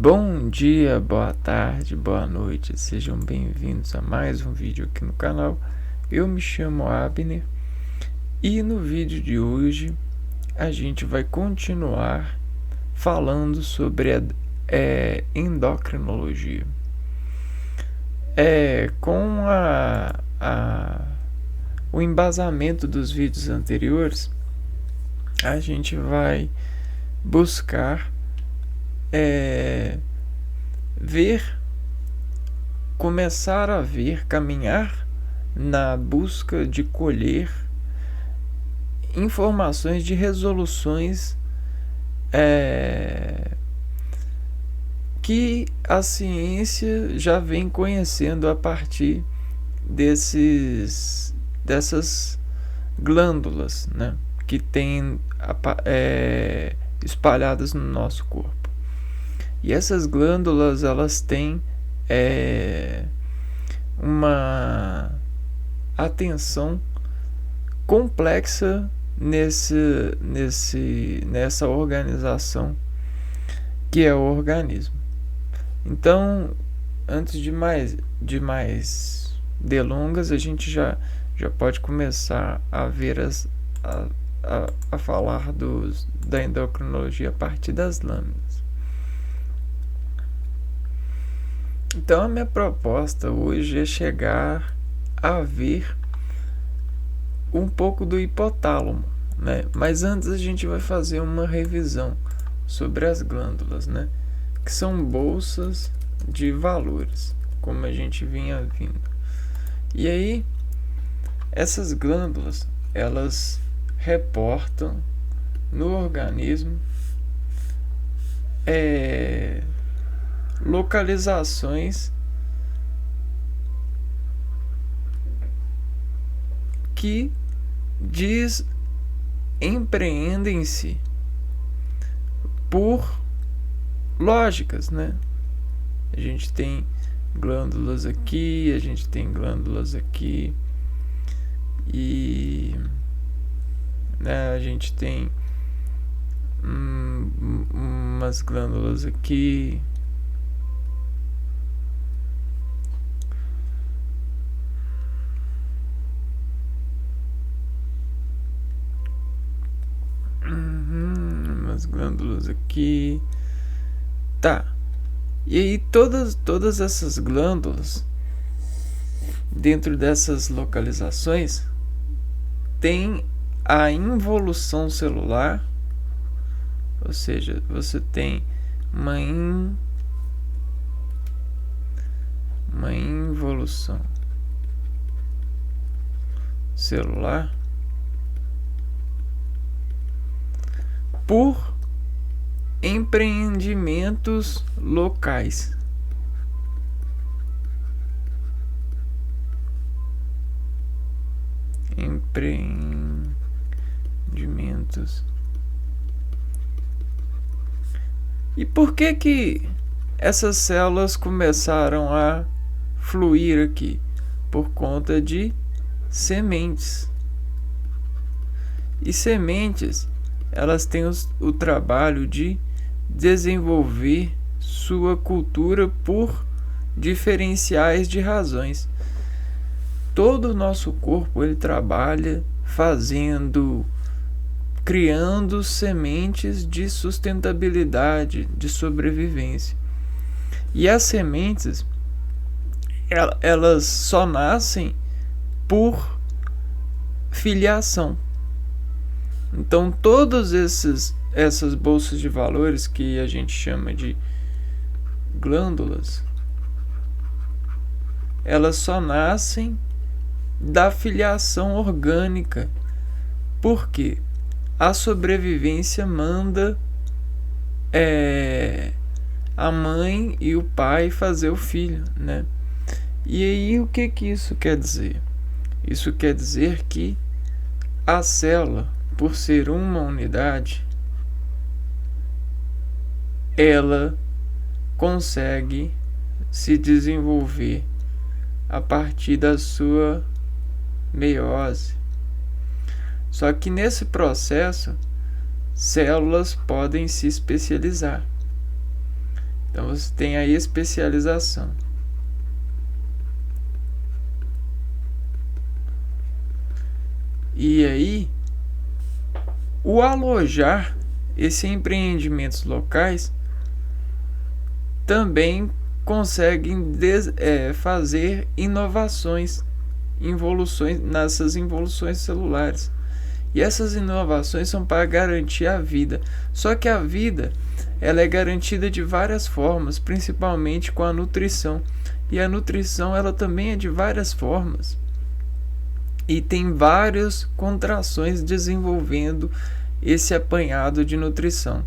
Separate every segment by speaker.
Speaker 1: Bom dia, boa tarde, boa noite, sejam bem-vindos a mais um vídeo aqui no canal. Eu me chamo Abner e no vídeo de hoje a gente vai continuar falando sobre a endocrinologia. Com o embasamento dos vídeos anteriores, a gente vai buscar começar a caminhar na busca de colher informações de resoluções que a ciência já vem conhecendo a partir dessas glândulas, né, que tem espalhadas no nosso corpo. E essas glândulas, elas têm uma atenção complexa nessa organização que é o organismo. Então, antes de mais delongas, a gente já pode começar a ver a falar da endocrinologia a partir das lâminas. Então, a minha proposta hoje é chegar a ver um pouco do hipotálamo, né? Mas antes a gente vai fazer uma revisão sobre as glândulas, né? Que são bolsas de valores, como a gente vinha vindo. E aí, essas glândulas, elas reportam no organismo localizações que empreendem-se por lógicas, né? A gente tem glândulas aqui, a gente tem glândulas aqui e a gente tem umas glândulas aqui. Umas glândulas aqui. Tá. E aí todas essas glândulas, dentro dessas localizações, tem a involução celular, ou seja, você tem uma involução celular por empreendimentos locais. Empreendimentos. E por que essas células começaram a fluir aqui? Por conta de sementes. E sementes, elas têm o trabalho de desenvolver sua cultura por diferenciais de razões. Todo o nosso corpo, ele trabalha criando sementes de sustentabilidade, de sobrevivência. E as sementes, elas só nascem por filiação. Então, todas essas bolsas de valores que a gente chama de glândulas, elas só nascem da filiação orgânica. Por quê? A sobrevivência manda a mãe e o pai fazer o filho, né? E aí, o que isso quer dizer? Isso quer dizer que a célula, por ser uma unidade, ela consegue se desenvolver a partir da sua meiose. Só que nesse processo, células podem se especializar. Então você tem a especialização. E aí, o alojar esses empreendimentos locais também conseguem fazer inovações, nessas involuções celulares. E essas inovações são para garantir a vida. Só que a vida, ela é garantida de várias formas, principalmente com a nutrição. E a nutrição, ela também é de várias formas. E tem várias contrações desenvolvendo esse apanhado de nutrição,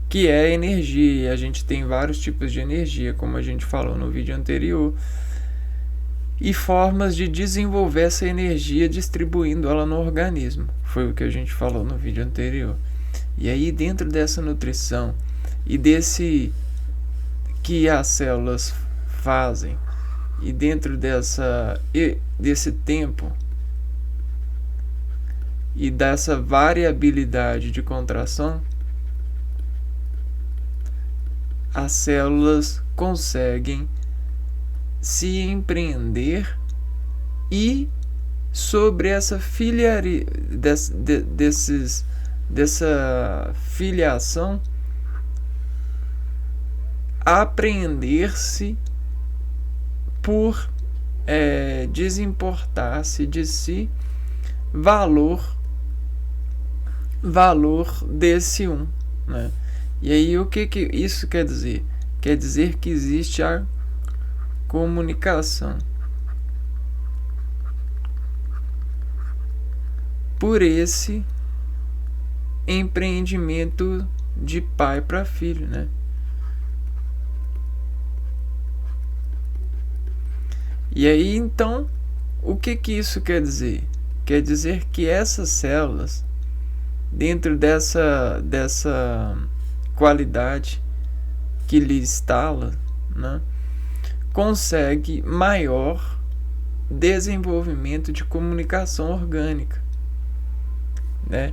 Speaker 1: que é a energia. E a gente tem vários tipos de energia, como a gente falou no vídeo anterior, e formas de desenvolver essa energia distribuindo ela no organismo. Foi o que a gente falou no vídeo anterior. E aí, dentro dessa nutrição e desse que as células fazem, e dentro desse tempo e dessa variabilidade de contração, as células conseguem se empreender, e sobre essa dessa filiação apreender-se por desimportar-se de si valor desse né? E aí o que isso quer dizer? Quer dizer que existe a comunicação por esse empreendimento de pai para filho, né? E aí, então, o que isso quer dizer? Quer dizer que essas células, dentro dessa qualidade que lhe instala, né, consegue maior desenvolvimento de comunicação orgânica, né?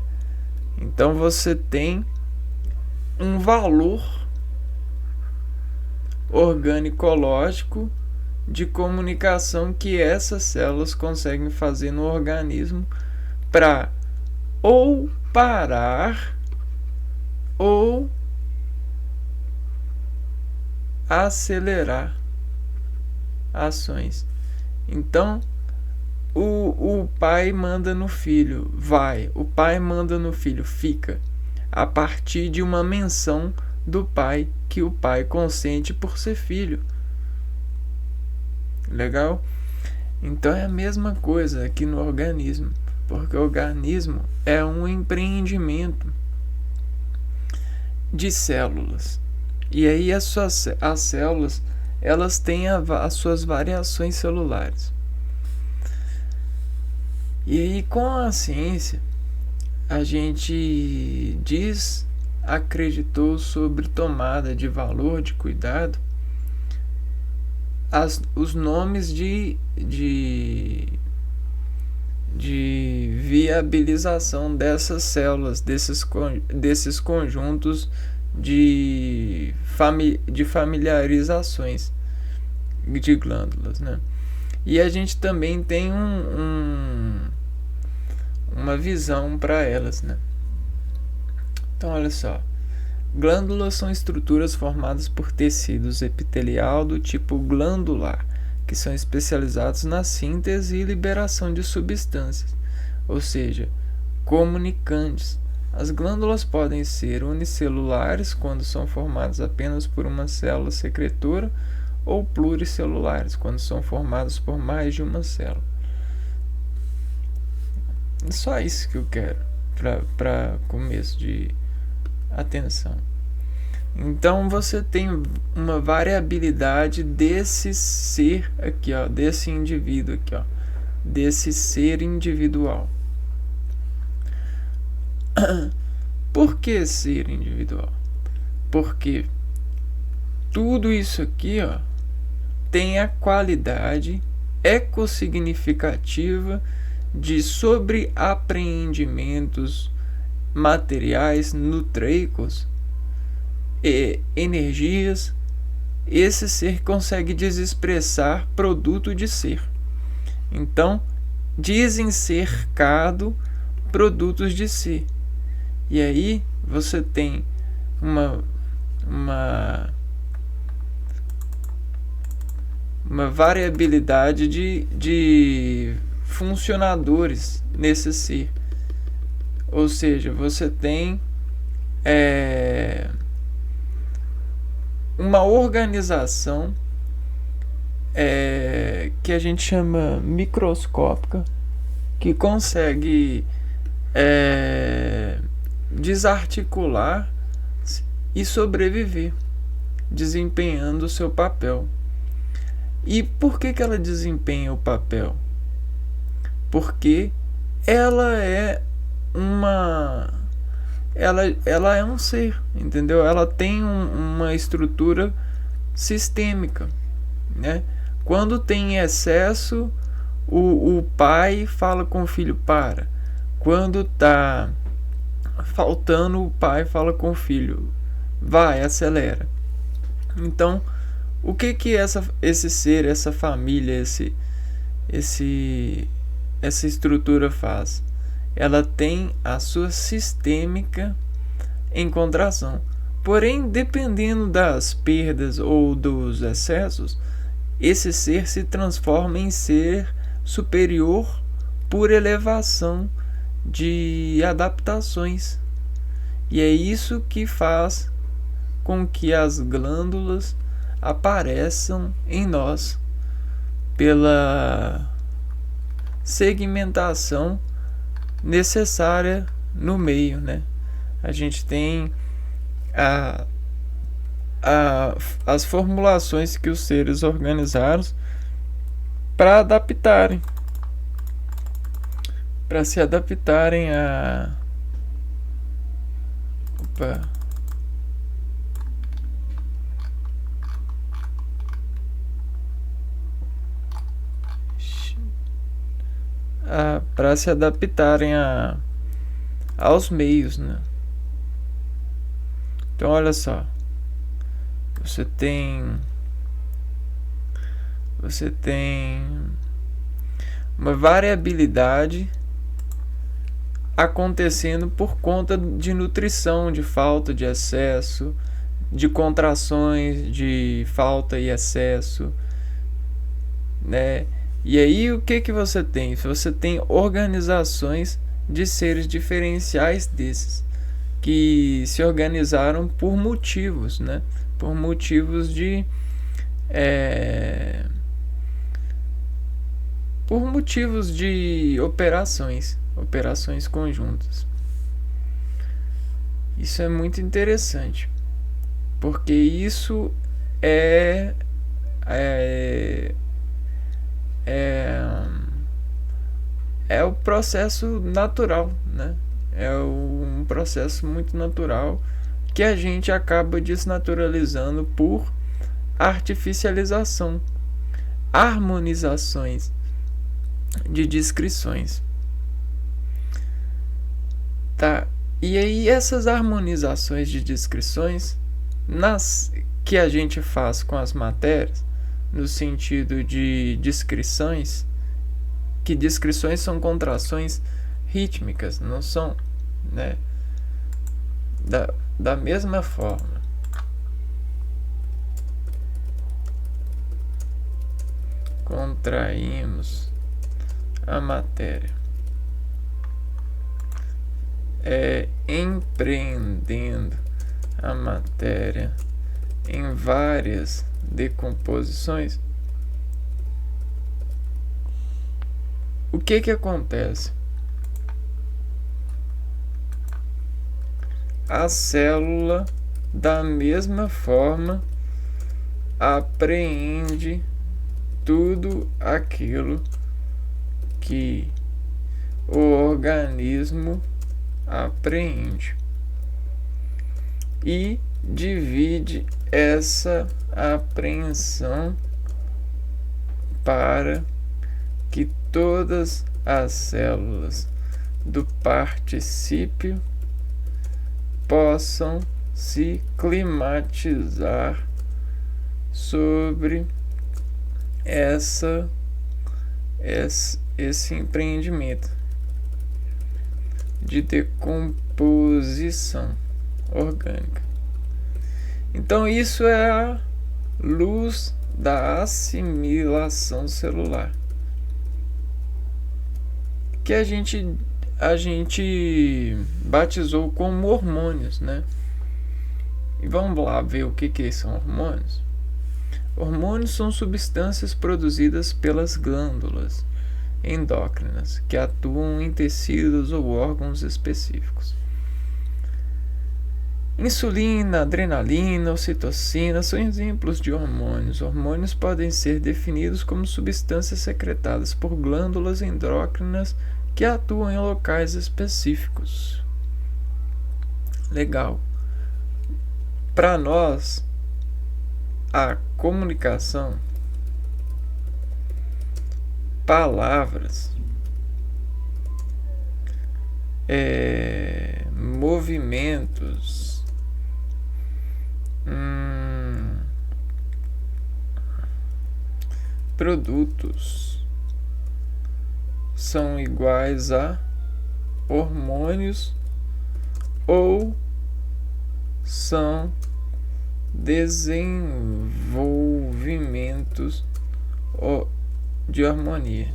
Speaker 1: Então você tem um valor orgânico-lógico de comunicação que essas células conseguem fazer no organismo para ou parar ou acelerar ações. Então, o pai manda no filho, vai. O pai manda no filho, fica. A partir de uma menção do pai, que o pai consente por ser filho. Legal? Então é a mesma coisa aqui no organismo, porque o organismo é um empreendimento de células. E aí as células, elas têm as suas variações celulares. E aí, com a ciência, a gente acreditou sobre tomada de valor, de cuidado, os nomes de viabilização dessas células, desses conjuntos de familiarizações de glândulas, né? E a gente também tem uma visão para elas, né? Então, olha só. Glândulas são estruturas formadas por tecidos epitelial do tipo glandular, que são especializados na síntese e liberação de substâncias, ou seja, comunicantes. As glândulas podem ser unicelulares, quando são formadas apenas por uma célula secretora, ou pluricelulares, quando são formadas por mais de uma célula. É só isso que eu quero para começo de atenção. Então você tem uma variabilidade desse ser aqui, ó, desse indivíduo aqui, ó, desse ser individual. Por que ser individual? Porque tudo isso aqui, ó, tem a qualidade ecossignificativa de sobreapreendimentos materiais nutriicos e energias esse ser consegue desexpressar produto de ser. Então, desencercado produtos de si. E aí você tem uma variabilidade de funcionadores nesse ser. Ou seja, você tem uma organização que a gente chama microscópica, que consegue desarticular e sobreviver, desempenhando o seu papel. E por que ela desempenha o papel? Porque ela é ela é um ser, entendeu? Ela tem uma estrutura sistêmica, né? Quando tem excesso, o pai fala com o filho, para. Quando tá faltando, o pai fala com o filho, vai, acelera. Então, o que esse ser, essa família, essa estrutura faz? Ela tem a sua sistêmica em contração. Porém, dependendo das perdas ou dos excessos, esse ser se transforma em ser superior por elevação de adaptações. E é isso que faz com que as glândulas apareçam em nós pela segmentação necessária no meio, né? A gente tem as formulações que os seres organizaram para adaptarem, para se adaptarem a para se adaptarem aos meios, né? Então olha só, você tem uma variabilidade acontecendo por conta de nutrição, de falta, de excesso, de contrações, de falta e excesso, né? E aí o que você tem? Você tem organizações de seres diferenciais desses, que se organizaram por motivos, né? Por motivos de operações conjuntas. Isso é muito interessante, porque isso é o processo natural, né? É um processo muito natural que a gente acaba desnaturalizando por artificialização, harmonizações de descrições. Tá? E aí essas harmonizações de descrições que a gente faz com as matérias, no sentido de descrições, que descrições são contrações rítmicas, não são, né? Da mesma forma, contraímos a matéria, empreendendo a matéria em várias decomposições. O que acontece? A célula, da mesma forma, apreende tudo aquilo que o organismo apreende e divide essa apreensão para que todas as células do particípio possam se climatizar sobre esse empreendimento de decomposição orgânica. Então isso é a luz da assimilação celular, que a gente batizou como hormônios, né? E vamos lá ver o que são hormônios. Hormônios são substâncias produzidas pelas glândulas endócrinas que atuam em tecidos ou órgãos específicos. Insulina, adrenalina, ocitocina são exemplos de hormônios. Hormônios podem ser definidos como substâncias secretadas por glândulas endócrinas que atuam em locais específicos. Legal. Para nós, a comunicação, palavras, movimentos, produtos são iguais a hormônios ou são desenvolvimentos de harmonias.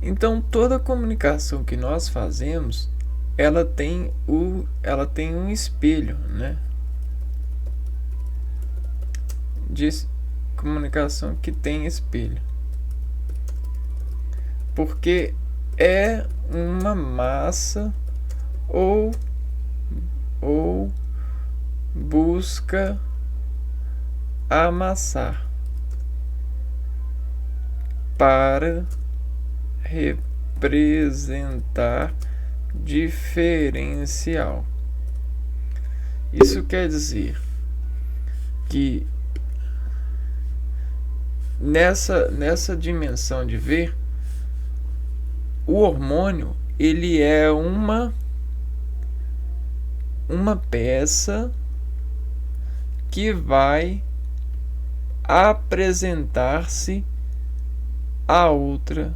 Speaker 1: Então toda comunicação que nós fazemos, ela tem um espelho, né? De comunicação que tem espelho, porque é uma massa ou busca amassar para representar diferencial. Isso quer dizer que nessa dimensão de ver, o hormônio ele é uma peça que vai apresentar-se a outra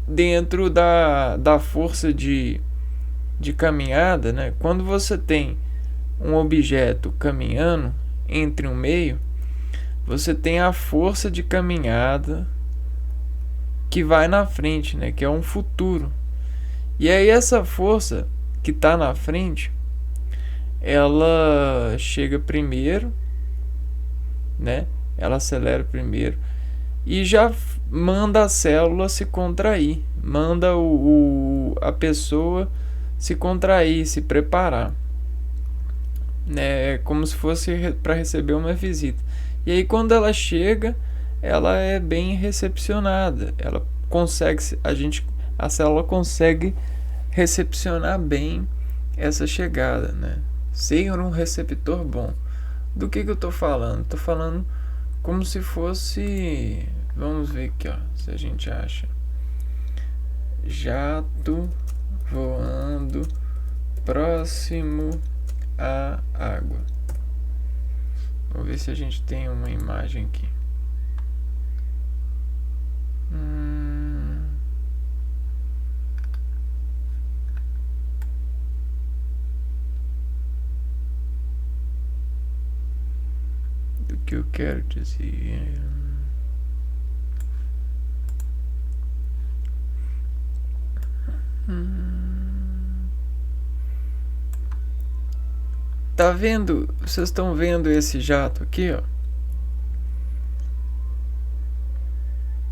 Speaker 1: dentro da força de caminhada, né? Quando você tem um objeto caminhando entre um meio, você tem a força de caminhada que vai na frente, né? Que é um futuro. E aí essa força que está na frente, ela chega primeiro, né? Ela acelera primeiro e já manda a célula se contrair, manda a pessoa se contrair, se preparar, né? É como se fosse para receber uma visita. E aí quando ela chega, ela é bem recepcionada, ela consegue, a célula consegue recepcionar bem essa chegada, né? Ser um receptor bom. Do que eu estou falando? Estou falando como se fosse, vamos ver aqui, ó, se a gente acha jato voando próximo à água. Vamos ver se a gente tem uma imagem aqui. Do que eu quero dizer. Tá vendo? Vocês estão vendo esse jato aqui, ó?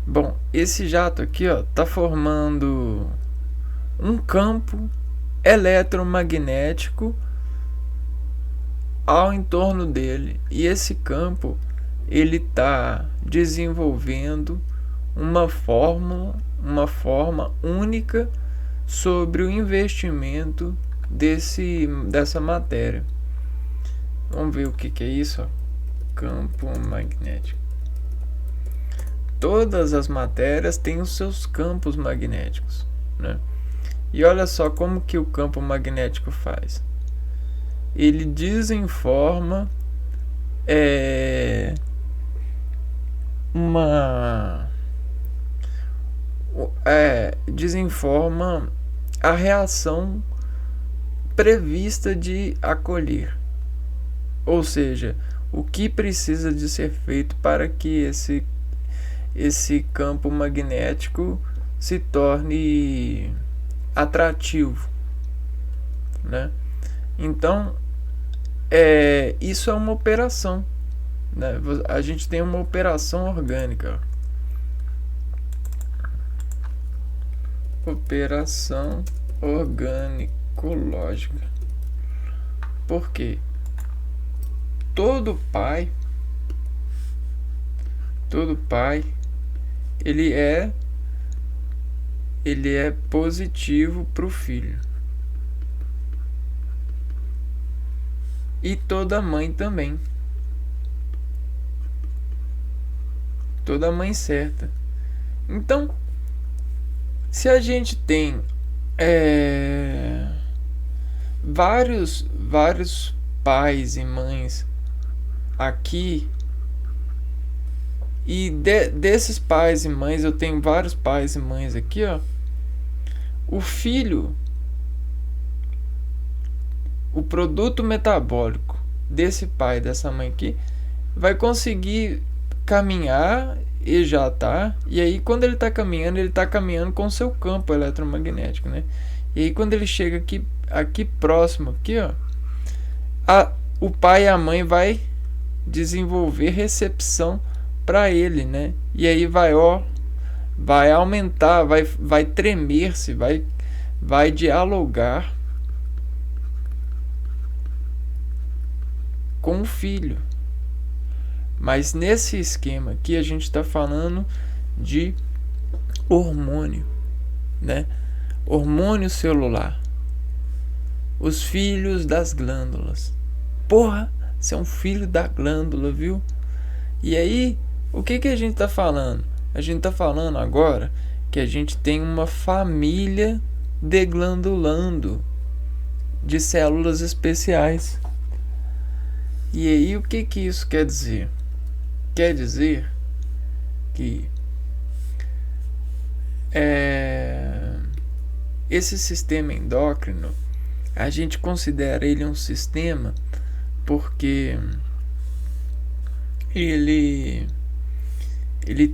Speaker 1: Bom, esse jato aqui, ó, tá formando um campo eletromagnético ao entorno dele, e esse campo ele tá desenvolvendo uma forma única sobre o investimento dessa matéria. Vamos ver o que é isso, ó. Campo magnético. Todas as matérias têm os seus campos magnéticos, né? E olha só como que o campo magnético faz. Ele desinforma uma desinforma a reação prevista de acolher. Ou seja, o que precisa de ser feito para que esse campo magnético se torne atrativo, né? Então, isso é uma operação, né? A gente tem uma operação orgânica. Operação orgânico-lógica. Por quê? Todo pai, ele é positivo para o filho. E toda mãe também. Toda mãe certa. Então, se a gente tem vários pais e mães aqui, e desses pais e mães, eu tenho vários pais e mães aqui, ó. O filho, o produto metabólico desse pai e dessa mãe aqui vai conseguir caminhar e já tá. E aí quando ele tá caminhando com o seu campo eletromagnético, né? E aí quando ele chega aqui próximo, aqui, ó, o pai e a mãe vai desenvolver recepção para ele, né? E aí vai aumentar, vai tremer-se, vai dialogar com o filho. Mas nesse esquema aqui a gente está falando de hormônio, né? Hormônio celular. Os filhos das glândulas. Porra, você é um filho da glândula, viu? E aí, o que a gente está falando? A gente está falando agora que a gente tem uma família deglandulando de células especiais. E aí, o que isso quer dizer? Quer dizer que esse sistema endócrino, a gente considera ele um sistema porque ele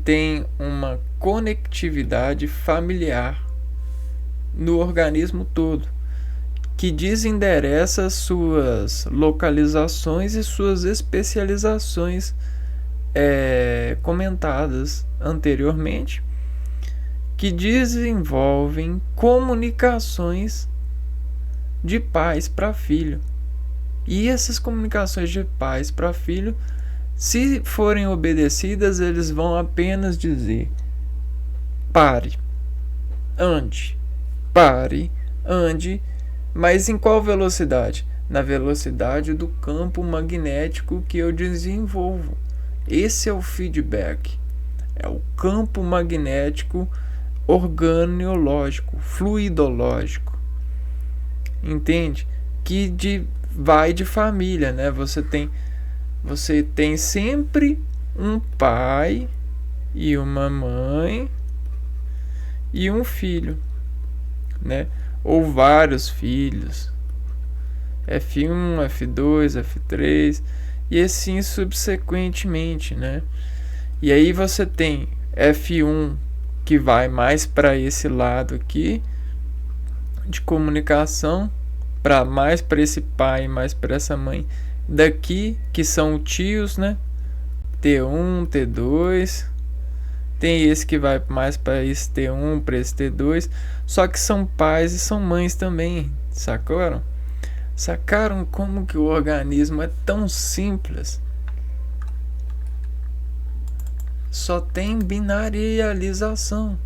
Speaker 1: tem uma conectividade familiar no organismo todo, que desendereça suas localizações e suas especializações comentadas anteriormente, que desenvolvem comunicações de pais para filho. E essas comunicações de pais para filho, se forem obedecidas, eles vão apenas dizer: pare, ande, mas em qual velocidade? Na velocidade do campo magnético que eu desenvolvo. Esse é o feedback, é o campo magnético organológico, fluidológico, entende? Que vai de família, né? Você tem sempre um pai e uma mãe e um filho, né? Ou vários filhos, F1, F2, F3, e assim subsequentemente, né? E aí você tem F1 que vai mais para esse lado aqui de comunicação, mais para esse pai, mais para essa mãe daqui, que são tios, né? T1, T2. Tem esse que vai mais para esse T1, para esse T2. Só que são pais e são mães também. Sacaram? Sacaram como que o organismo é tão simples? Só tem binarialização.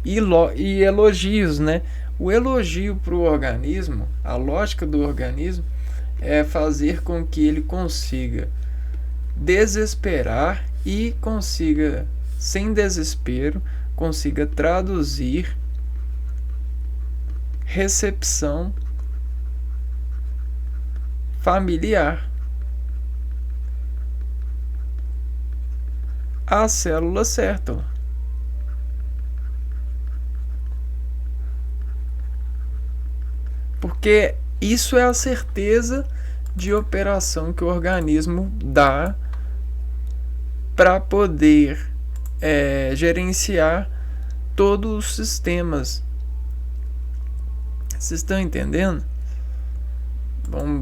Speaker 1: E elogios, né? O elogio para o organismo, a lógica do organismo, é fazer com que ele consiga desesperar e consiga, sem desespero, consiga traduzir recepção familiar à célula certa. Porque isso é a certeza de operação que o organismo dá para poder gerenciar todos os sistemas. Vocês estão entendendo?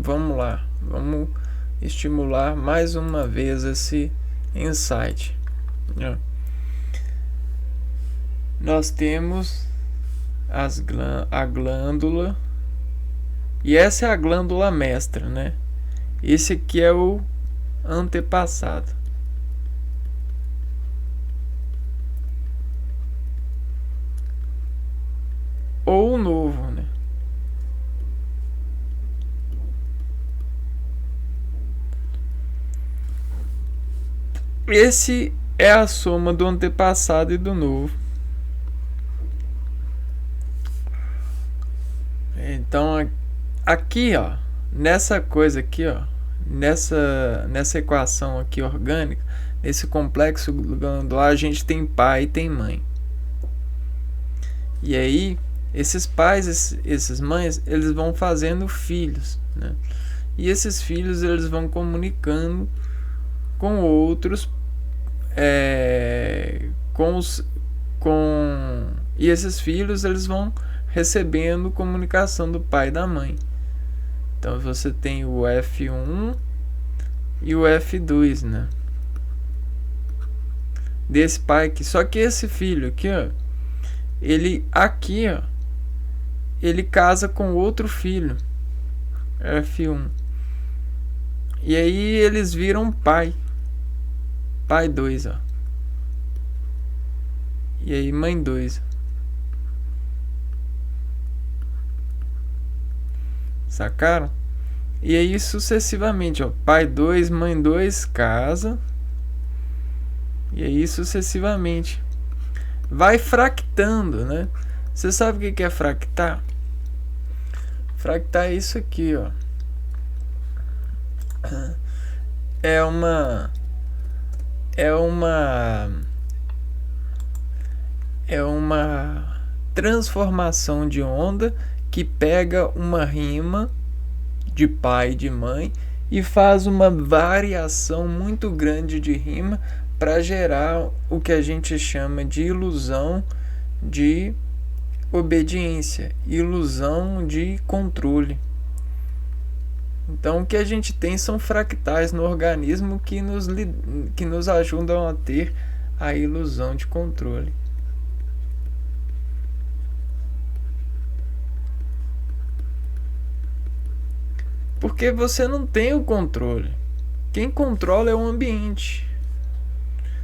Speaker 1: Vamos lá. Vamos estimular mais uma vez esse insight. Nós temos a glândula. E essa é a glândula mestra, né? Esse aqui é o antepassado. Ou o novo, né? Esse é a soma do antepassado e do novo. Então, aqui, ó, nessa coisa aqui, ó, nessa equação aqui orgânica, nesse complexo glandular, a gente tem pai e tem mãe. E aí, esses pais, esses mães, eles vão fazendo filhos, né? E esses filhos, eles vão comunicando com outros, e esses filhos, eles vão recebendo comunicação do pai e da mãe. Então você tem o F1 e o F2, né? Desse pai aqui. Só que esse filho aqui, ó, ele aqui, ó, ele casa com outro filho, F1. E aí eles viram pai 2, ó. E aí mãe 2. Sacaram? E aí sucessivamente, ó, pai 2, mãe 2 casa. E aí sucessivamente. Vai fractando, né? Você sabe o que é fractar? Fractar é isso aqui, ó. É uma transformação de onda que pega uma rima de pai e de mãe e faz uma variação muito grande de rima para gerar o que a gente chama de ilusão de obediência, ilusão de controle. Então o que a gente tem são fractais no organismo que nos ajudam a ter a ilusão de controle. Porque você não tem o controle. Quem controla é o ambiente.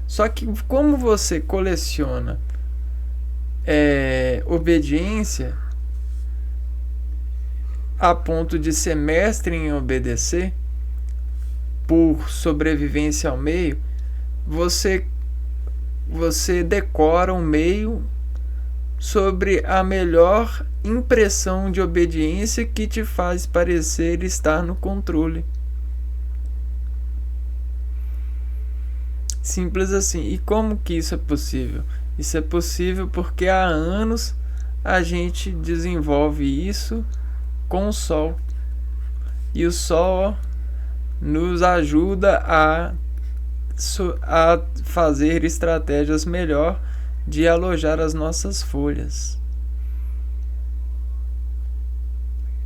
Speaker 1: Só que como você coleciona obediência a ponto de ser mestre em obedecer por sobrevivência ao meio, você decora o meio sobre a melhor impressão de obediência que te faz parecer estar no controle. Simples assim. E como que isso é possível? Isso é possível porque há anos a gente desenvolve isso com o Sol. E o Sol nos ajuda a fazer estratégias melhor de alojar as nossas folhas.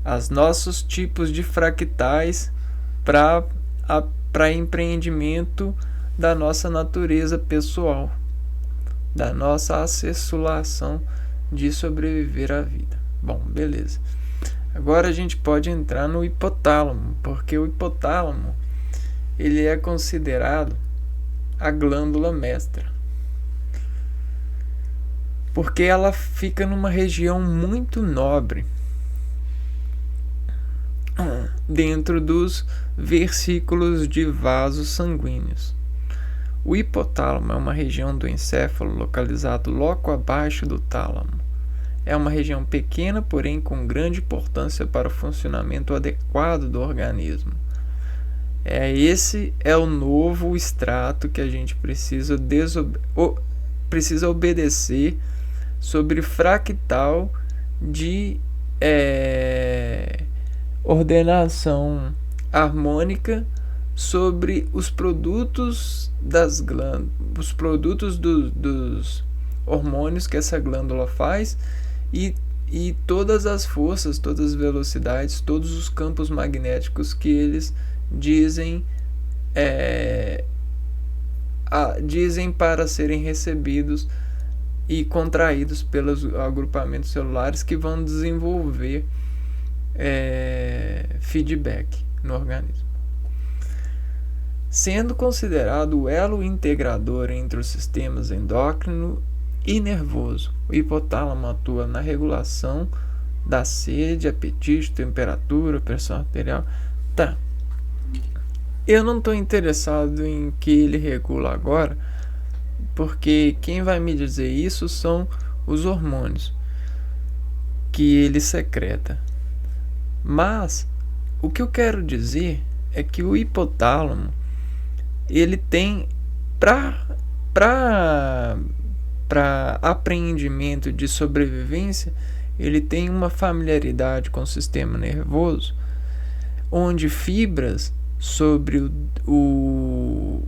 Speaker 1: Os nossos tipos de fractais para empreendimento da nossa natureza pessoal, da nossa acessulação de sobreviver à vida. Bom, beleza. Agora a gente pode entrar no hipotálamo, porque o hipotálamo ele é considerado a glândula mestra. Porque ela fica numa região muito nobre dentro dos versículos de vasos sanguíneos. O hipotálamo é uma região do encéfalo localizado logo abaixo do tálamo. É uma região pequena, porém com grande importância para o funcionamento adequado do organismo. Esse é o novo extrato que a gente precisa obedecer sobre fractal de ordenação harmônica sobre os produtos das glândulas, os produtos dos hormônios que essa glândula faz e todas as forças, todas as velocidades, todos os campos magnéticos que eles dizem para serem recebidos e contraídos pelos agrupamentos celulares que vão desenvolver feedback no organismo. Sendo considerado o elo integrador entre os sistemas endócrino e nervoso, o hipotálamo atua na regulação da sede, apetite, temperatura, pressão arterial. Tá. Eu não estou interessado em que ele regula agora, porque quem vai me dizer isso são os hormônios que ele secreta. Mas o que eu quero dizer é que o hipotálamo ele tem para apreendimento de sobrevivência, ele tem uma familiaridade com o sistema nervoso, onde fibras sobre o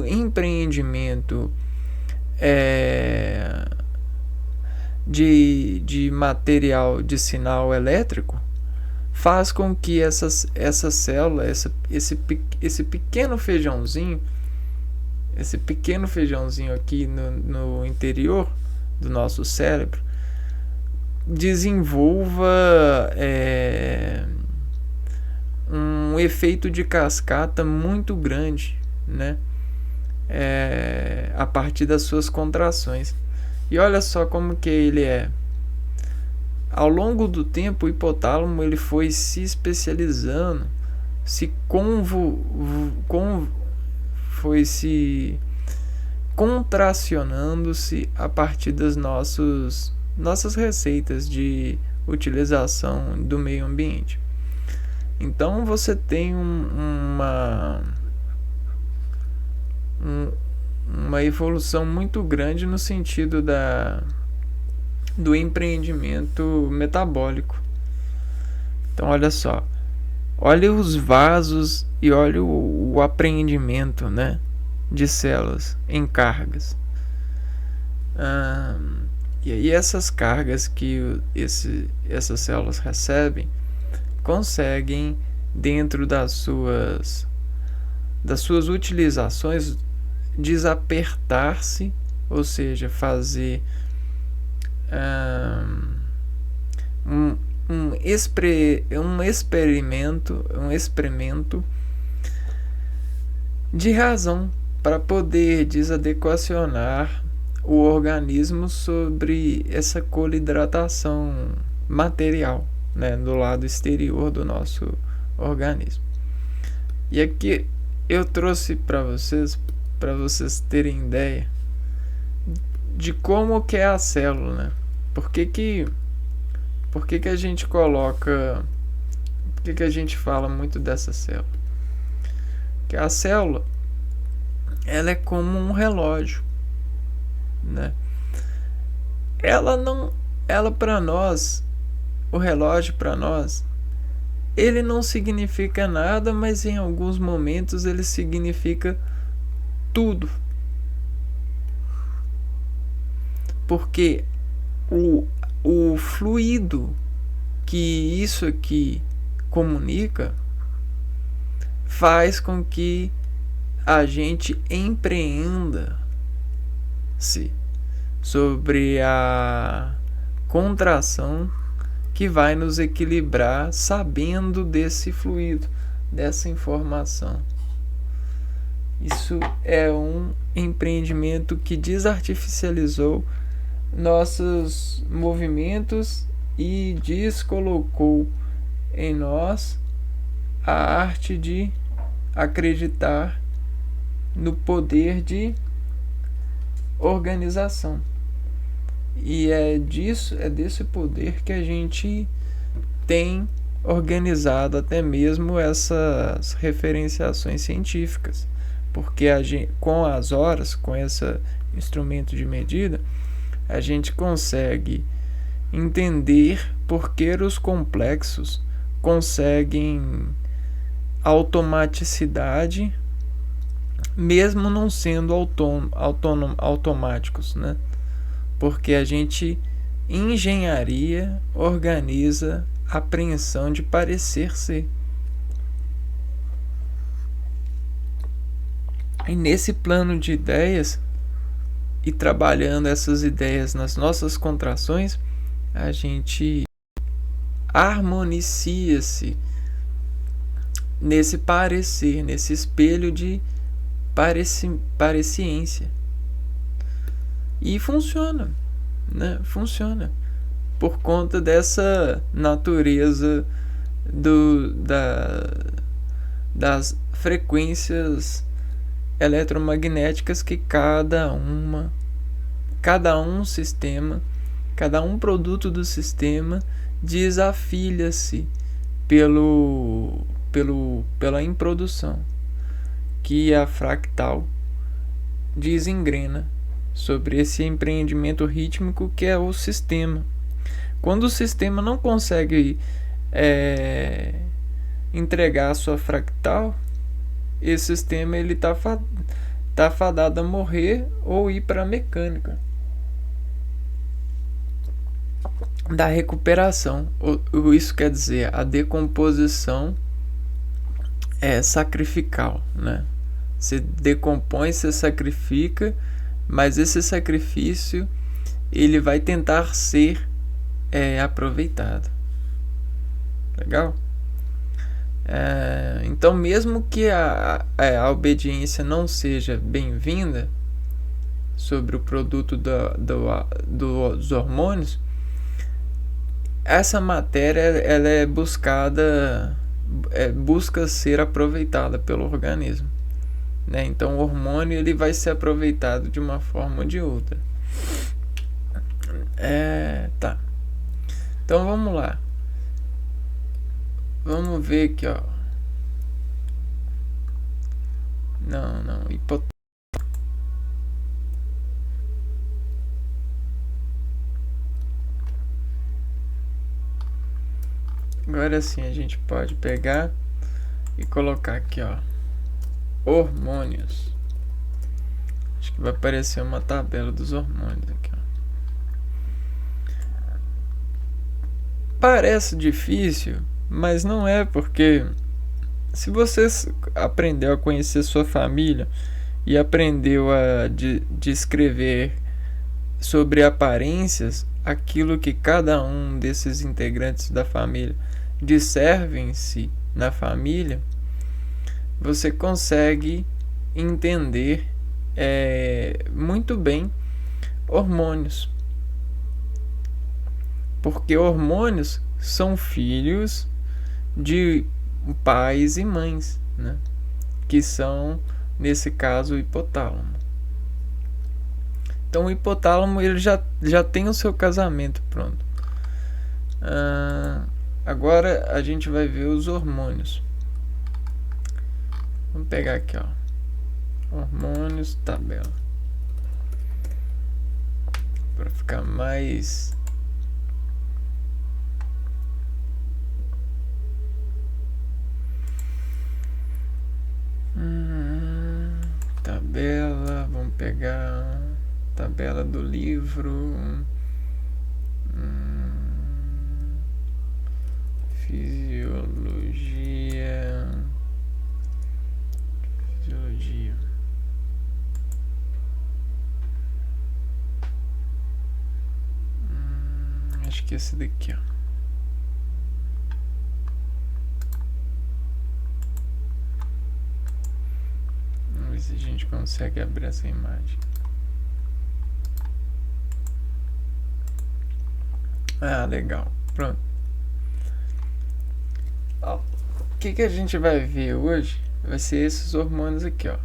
Speaker 1: empreendimento de material de sinal elétrico faz com que essa célula, esse pequeno feijãozinho aqui no interior do nosso cérebro desenvolva um efeito de cascata muito grande, né? A partir das suas contrações. E olha só como que ele é. Ao longo do tempo, o hipotálamo ele foi se especializando, foi se contracionando-se a partir das nossas receitas de utilização do meio ambiente. Então você tem uma evolução muito grande no sentido do empreendimento metabólico. Então olha só, olha os vasos e olha o apreendimento, né, de células em cargas. E aí essas cargas que essas células recebem conseguem, dentro das suas utilizações, desapertar-se, ou seja, fazer um experimento de razão para poder desadequacionar o organismo sobre essa colidratação material, né, do lado exterior do nosso organismo. E aqui eu trouxe para vocês terem ideia de como que é a célula, né? Por que a gente coloca, por que a gente fala muito dessa célula? Que a célula, ela é como um relógio, né? Ela para nós, o relógio para nós, ele não significa nada, mas em alguns momentos ele significa tudo. Porque o fluido que isso aqui comunica faz com que a gente empreenda-se sobre a contração que vai nos equilibrar sabendo desse fluido, dessa informação. Isso é um empreendimento que desartificializou nossos movimentos e descolocou em nós a arte de acreditar no poder de organização. E é desse poder que a gente tem organizado até mesmo essas referenciações científicas, porque a gente, com as horas, com esse instrumento de medida, a gente consegue entender por que os complexos conseguem automaticidade mesmo não sendo automáticos, né? Porque a gente engenharia organiza a apreensão de parecer ser. E nesse plano de ideias, e trabalhando essas ideias nas nossas contrações, a gente harmonicia-se nesse parecer, nesse espelho de pareciência. E funciona, né? Funciona. Por conta dessa natureza das frequências eletromagnéticas que cada um sistema, cada um produto do sistema desafilha-se pela improdução, que a fractal desengrena sobre esse empreendimento rítmico que é o sistema. Quando o sistema não consegue entregar a sua fractal, esse sistema ele tá fadado a morrer ou ir para a mecânica da recuperação. Isso quer dizer, a decomposição é sacrificial, né? Você decompõe, você sacrifica, mas esse sacrifício ele vai tentar ser aproveitado. Legal? Então, mesmo que a obediência não seja bem-vinda sobre o produto dos hormônios, essa matéria ela é busca ser aproveitada pelo organismo, né? Então o hormônio ele vai ser aproveitado de uma forma ou de outra. Tá. Então vamos lá. Vamos ver aqui, ó. Não, agora sim a gente pode pegar e colocar aqui, ó, hormônios. Acho que vai aparecer uma tabela dos hormônios aqui, ó. Parece difícil, mas não é, porque se você aprendeu a conhecer sua família e aprendeu a descrever sobre aparências aquilo que cada um desses integrantes da família disservem-se na família, você consegue entender muito bem hormônios. Porque hormônios são filhos de pais e mães, né? Que são, nesse caso, o hipotálamo. Então o hipotálamo ele já tem o seu casamento pronto. Agora a gente vai ver os hormônios. Vamos pegar aqui, ó, hormônios, tabela, para ficar mais tabela. Vamos pegar tabela do livro. Fisiologia. Acho que esse daqui, ó. Vamos ver se a gente consegue abrir essa imagem. Legal. Pronto. O que a gente vai ver hoje vai ser esses hormônios aqui, ó.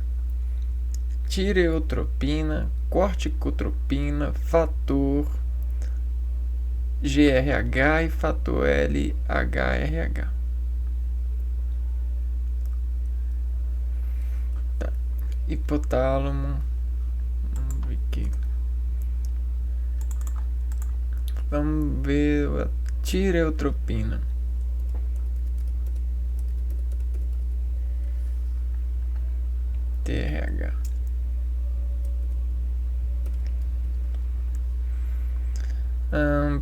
Speaker 1: tireotropina, corticotropina, fator GRH e fator LHRH. Tá. Hipotálamo. Vamos ver aqui. Vamos ver a tireotropina. TRH.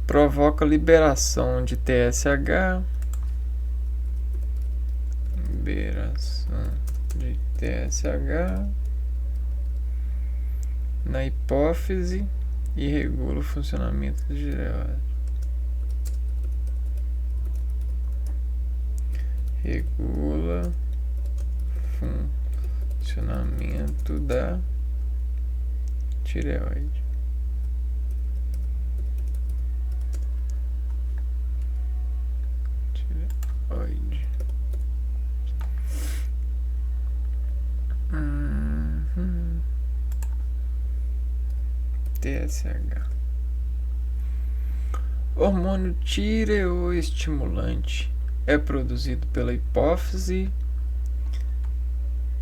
Speaker 1: Provoca liberação de TSH. Liberação de TSH na hipófise e regula o funcionamento da tireoide. Regula funcionamento da tireoide. TSH. Hormônio tireoestimulante é produzido pela hipófise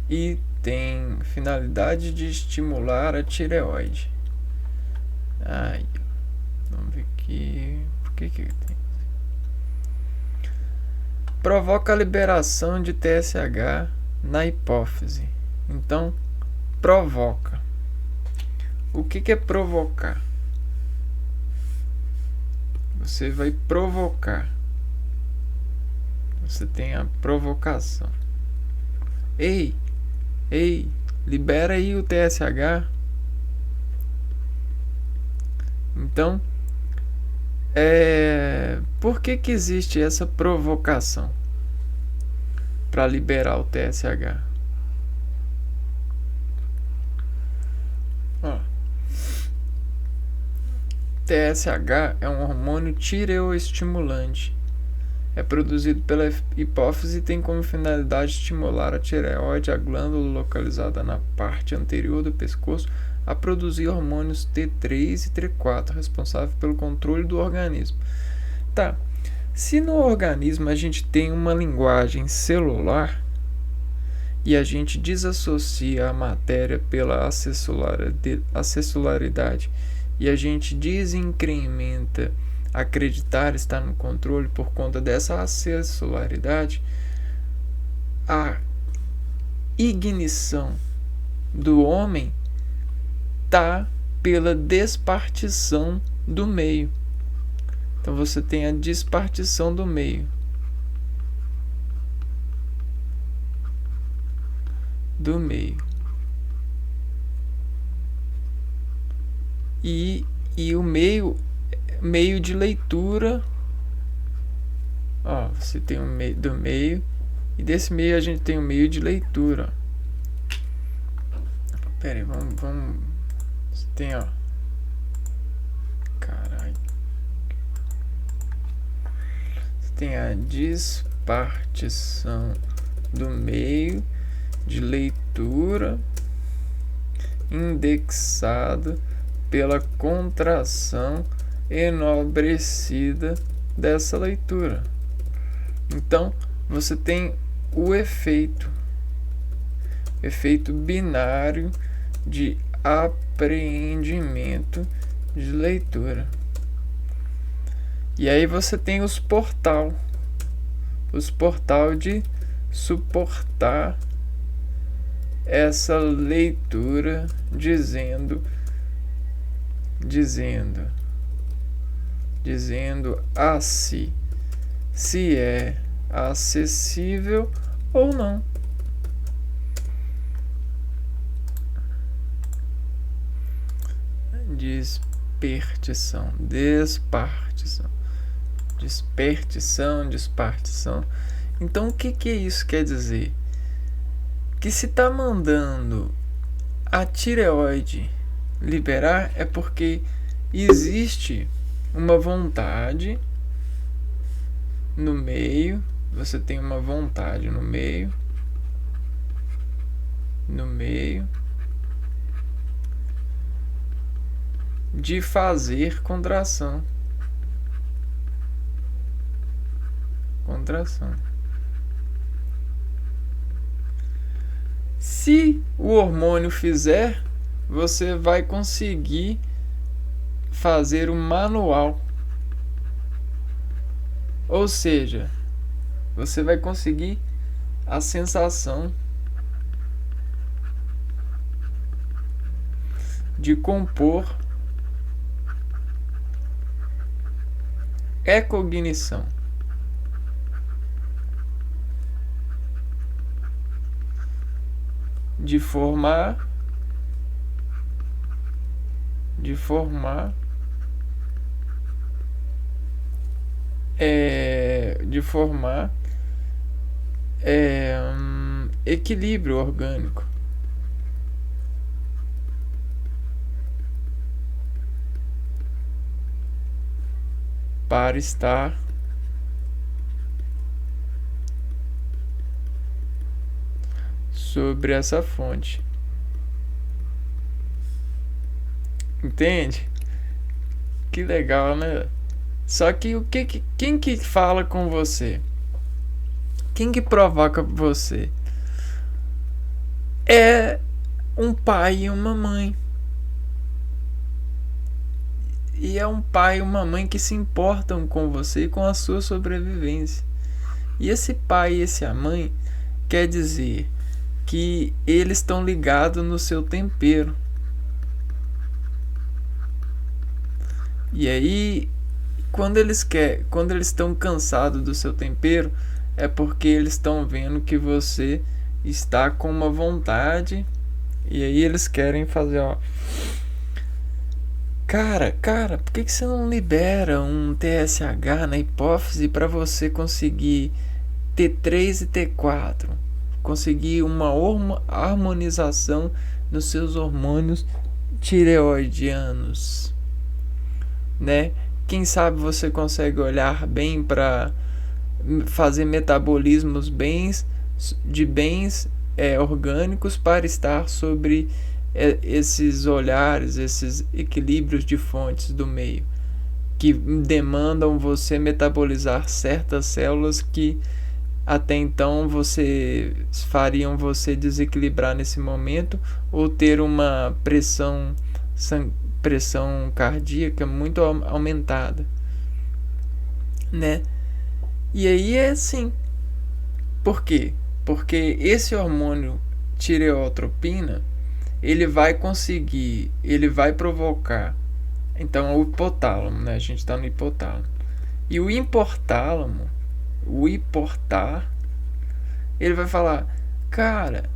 Speaker 1: e tem finalidade de estimular a tireoide. Vamos ver aqui. Por que tem? Provoca a liberação de TSH na hipófise. Então, provoca. O que é provocar? Você vai provocar. Você tem a provocação. Ei, libera aí o TSH. Então, por que existe essa provocação para liberar o TSH? TSH é um hormônio tireoestimulante. É produzido pela hipófise e tem como finalidade estimular a tireoide, a glândula localizada na parte anterior do pescoço, a produzir hormônios T3 e T4, responsável pelo controle do organismo. Tá. Se no organismo a gente tem uma linguagem celular e a gente desassocia a matéria pela acessolaridade e a gente desincrementa acreditar estar no controle por conta dessa acessolaridade, a ignição do homem está pela despartição do meio. Então você tem a despartição do meio. E o meio de leitura. Você tem um meio do meio. E desse meio a gente tem um meio de leitura. Pera aí, vamos. Você tem, caralho. Você tem a despartição do meio de leitura indexado pela contração enobrecida dessa leitura. Então, você tem o efeito binário de apreendimento de leitura. E aí você tem os portal de suportar essa leitura dizendo se é acessível ou não. Despartição. Então o que isso quer dizer? Que se está mandando a tireoide liberar é porque existe uma vontade no meio. Você tem uma vontade no meio de fazer contração. Se o hormônio fizer, você vai conseguir fazer o manual. Ou seja, você vai conseguir a sensação de compor cognição. De formar equilíbrio orgânico. Para estar sobre essa fonte. Entende? Que legal, né? Só que quem que fala com você? Quem que provoca você? É um pai e uma mãe. E é um pai e uma mãe que se importam com você e com a sua sobrevivência. E esse pai e essa mãe quer dizer que eles estão ligados no seu tempero. E aí, quando eles estão cansados do seu tempero, é porque eles estão vendo que você está com uma vontade. E aí eles querem fazer, ó. Cara, por que você não libera um TSH na hipófise para você conseguir T3 e T4? Conseguir uma harmonização nos seus hormônios tireoidianos, né? Quem sabe você consegue olhar bem para fazer metabolismos de bens orgânicos para estar sobre esses olhares, esses equilíbrios de fontes do meio, que demandam você metabolizar certas células que até então fariam você desequilibrar nesse momento ou ter uma pressão cardíaca muito aumentada, né? E aí é assim. Por quê? Porque esse hormônio tireotropina, ele vai provocar, então, o hipotálamo, né? A gente está no hipotálamo. E o hiportálamo, ele vai falar, cara,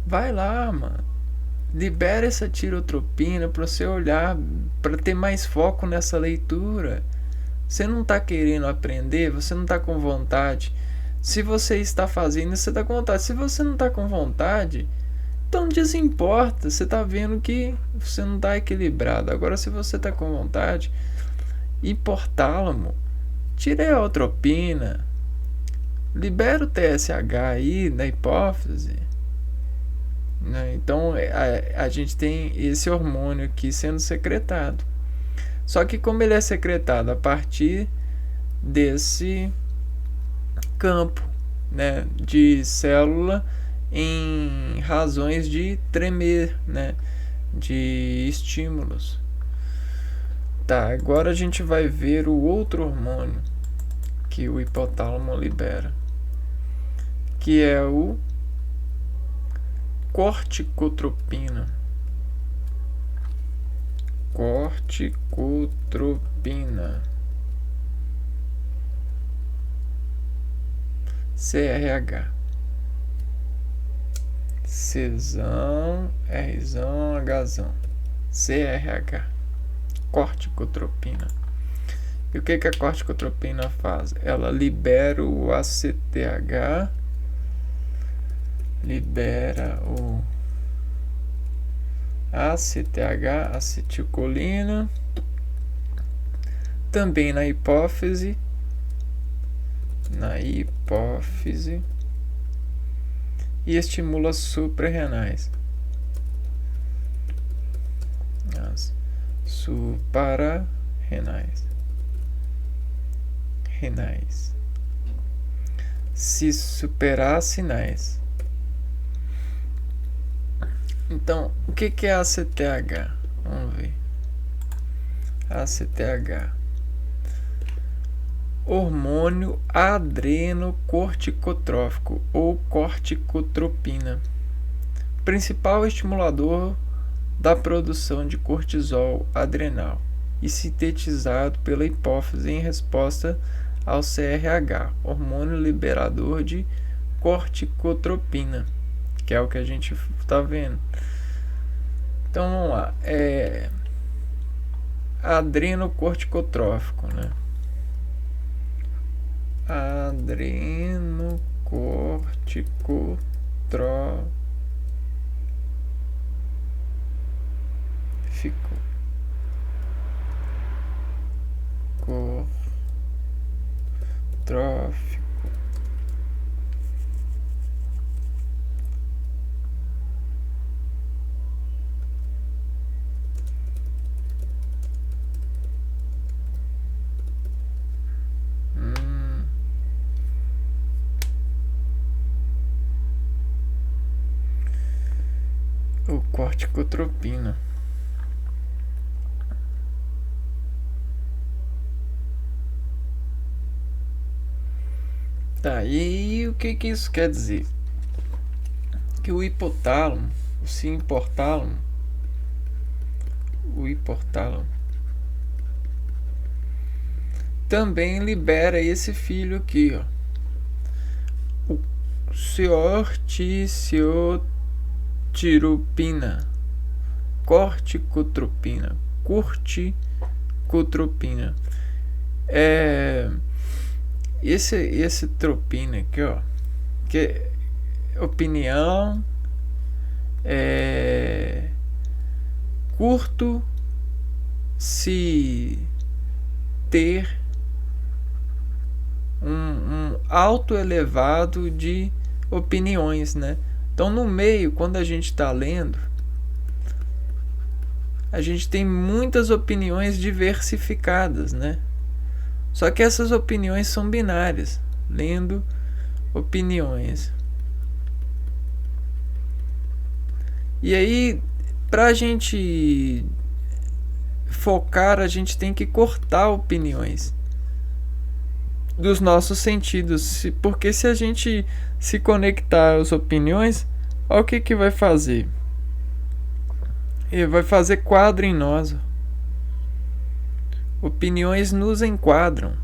Speaker 1: vai lá, mano, libera essa tirotropina para você olhar, para ter mais foco nessa leitura. Você não está querendo aprender, você não está com vontade. Se você está fazendo, você está com vontade. Se você não está com vontade, então desimporta. Você está vendo que você não está equilibrado. Agora, se você está com vontade, hipotálamo, tireotropina, libera o TSH aí na hipófise, né? Então a gente tem esse hormônio aqui sendo secretado. Só que como ele é secretado a partir desse campo, né, de célula em razões de tremer, né, de estímulos. Tá, agora a gente vai ver o outro hormônio que o hipotálamo libera, que é o corticotropina. CRH. Czão, Rzão, Hzão. CRH. Corticotropina. E o que a corticotropina faz? Ela libera o ACTH, acetilcolina, também na hipófise, e estimula as suprarrenais. suprarrenais. Se superar sinais. Então, o que é ACTH? Vamos ver. ACTH. Hormônio adrenocorticotrófico ou corticotropina. Principal estimulador da produção de cortisol adrenal e sintetizado pela hipófise em resposta ao CRH, hormônio liberador de corticotropina, que é o que a gente está vendo. Então vamos lá, adrenocorticotrófico, né? Adrenocorticotrófico. Trófico. O corticotropina. Tá, e o que isso quer dizer? Que o hipotálamo, o hipotálamo, também libera esse filho aqui, ó, o corticotropina, esse tropina aqui, ó, que opinião curto se ter um alto elevado de opiniões, né? Então no meio, quando a gente está lendo, a gente tem muitas opiniões diversificadas, né? Só que essas opiniões são binárias, lendo opiniões. E aí, para a gente focar, a gente tem que cortar opiniões dos nossos sentidos, porque se a gente se conectar às opiniões, olha o que vai fazer. Ele vai fazer quadro em nós. Opiniões nos enquadram.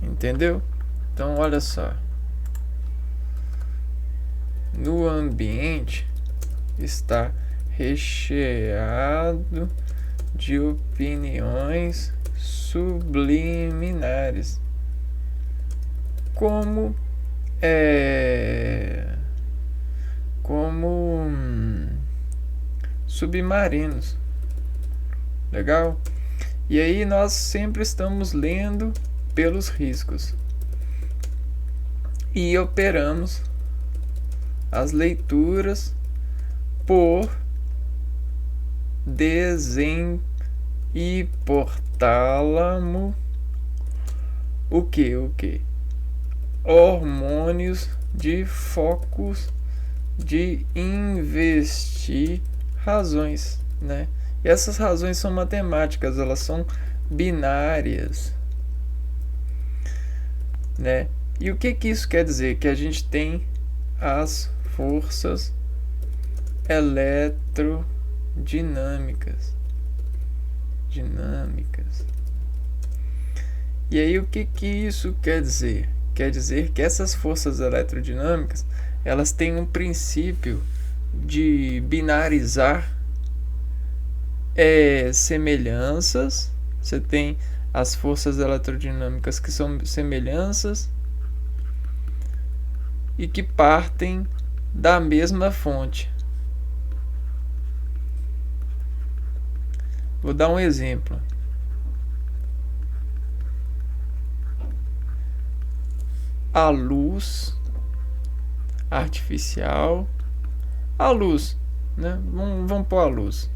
Speaker 1: Entendeu? Então, olha só. No ambiente está recheado de opiniões subliminares, como submarinos. Legal? E aí nós sempre estamos lendo pelos riscos e operamos as leituras por hipotálamo. O que? Hormônios de focos de investir razões, né? E essas razões são matemáticas, elas são binárias, né? E o que isso quer dizer? Que a gente tem as forças eletrodinâmicas. E aí o que isso quer dizer? Quer dizer que essas forças eletrodinâmicas, elas têm um princípio de binarizar semelhanças. Você tem as forças eletrodinâmicas que são semelhanças e que partem da mesma fonte. Vou dar um exemplo. A luz artificial, a luz, né? Vamos pôr a luz.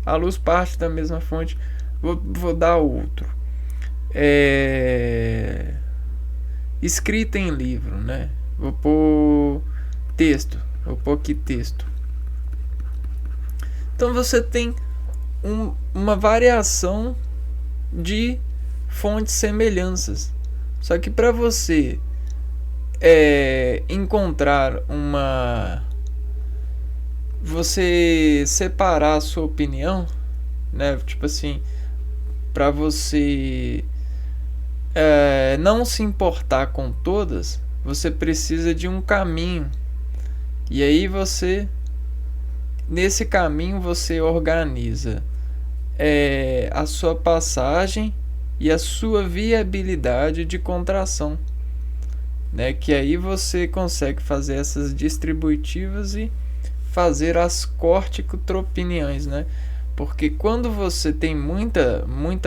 Speaker 1: A luz parte da mesma fonte. Vou dar outro. Escrita em livro, né? Vou pôr texto. Vou pôr aqui texto. Então você tem uma variação de fontes semelhanças. Só que para você encontrar você separar a sua opinião, né? Tipo assim, para você não se importar com todas, você precisa de um caminho. E aí nesse caminho você organiza a sua passagem e a sua viabilidade de contração, né? Que aí você consegue fazer essas distributivas e fazer as corticotropiniões, né? Porque quando você tem muita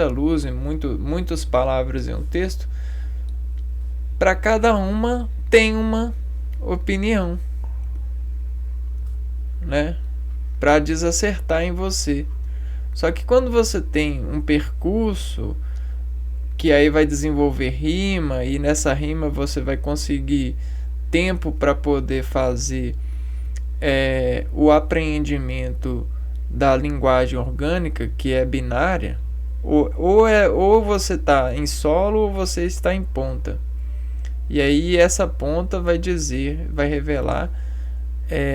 Speaker 1: luz e muitas palavras em um texto, para cada uma tem uma opinião, né? Para desacertar em você. Só que quando você tem um percurso que aí vai desenvolver rima, e nessa rima você vai conseguir tempo para poder fazer o apreendimento da linguagem orgânica, que é binária, ou você está em solo ou você está em ponta. E aí essa ponta vai revelar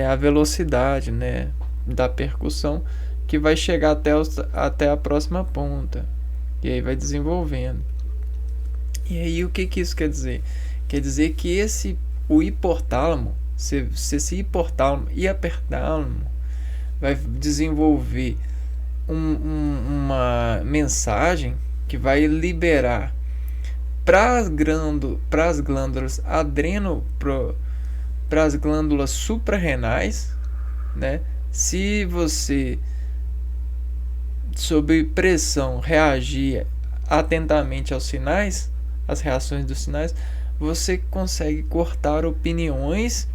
Speaker 1: a velocidade, né, da percussão, que vai chegar até a próxima ponta. E aí vai desenvolvendo. E aí o que isso quer dizer? Quer dizer que o hipotálamo, se esse hipotálamo e hipertálamo vai desenvolver uma mensagem que vai liberar para as glândulas para as glândulas suprarrenais, né? Se você sob pressão reagir atentamente aos sinais, às reações dos sinais, você consegue cortar opiniões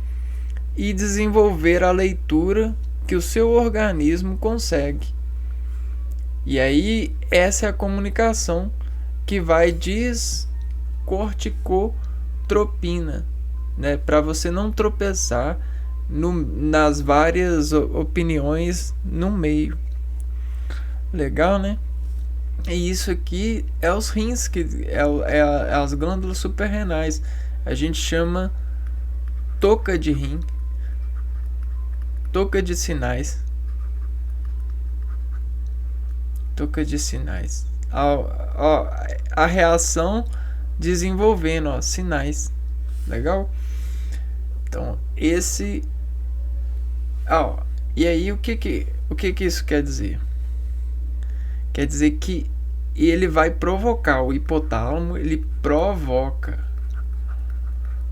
Speaker 1: e desenvolver a leitura que o seu organismo consegue. E aí essa é a comunicação que vai descorticotropina, né, para você não tropeçar nas várias opiniões no meio. Legal, né? E isso aqui é os rins, que é as glândulas suprarrenais. A gente chama touca de rim, touca de sinais. Touca de sinais. A reação desenvolvendo, sinais. Legal? Então, e aí o que isso quer dizer? Quer dizer que ele vai provocar, o hipotálamo, ele provoca.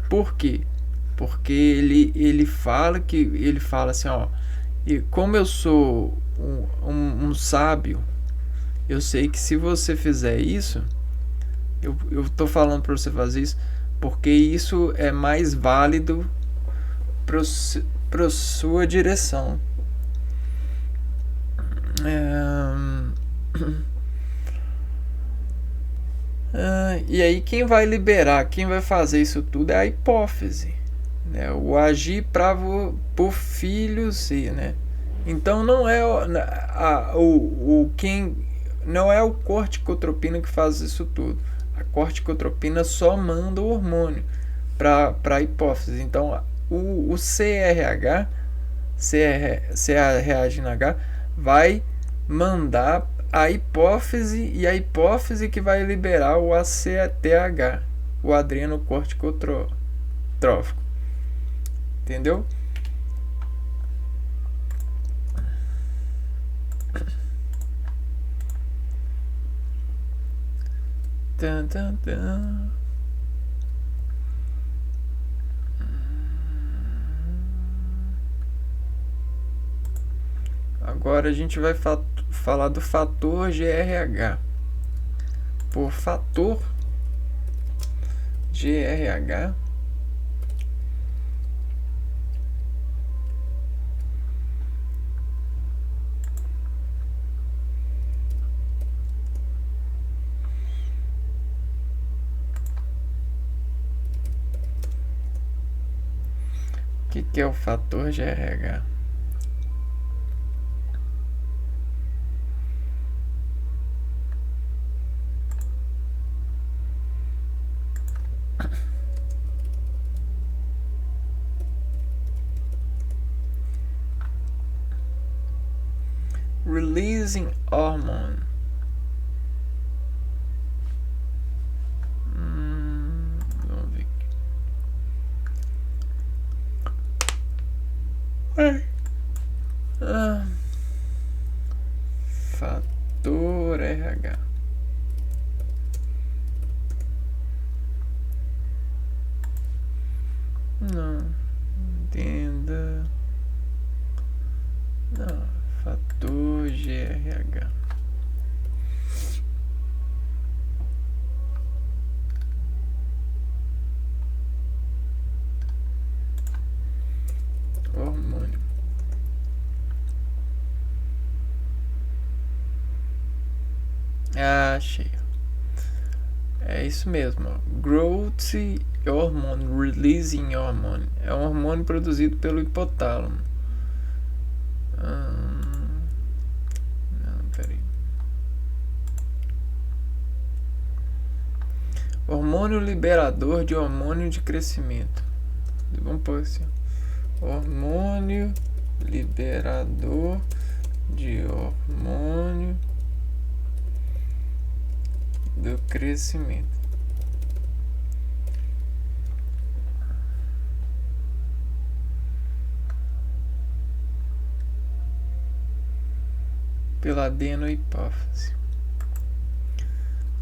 Speaker 1: Por quê? Porque ele fala assim, e como eu sou um sábio, eu sei que se você fizer isso, eu tô falando para você fazer isso, porque isso é mais válido para sua direção. E aí quem vai liberar, quem vai fazer isso tudo é a hipófise, né? O agir por filho ser, né? Então não é não é o corticotropina que faz isso tudo. A corticotropina só manda o hormônio para a hipófise. Então o CRH reagir na H vai mandar a hipófise, e a hipófise que vai liberar o ACTH, o adrenocorticotrófico. Entendeu? Agora a gente vai falar do fator GRH. Por fator GRH, que é o fator GRH? Releasing hormone. Vamos ver aqui. Fator RH. Não. Entenda. Não. Fator GRH. Hormônio. Achei. É isso mesmo. Growth hormone, releasing hormone. É um hormônio produzido pelo hipotálamo. Não, peraí. Hormônio liberador de hormônio de crescimento. Vamos pôr assim. Hormônio liberador de hormônio do crescimento. Pela adenohipófise.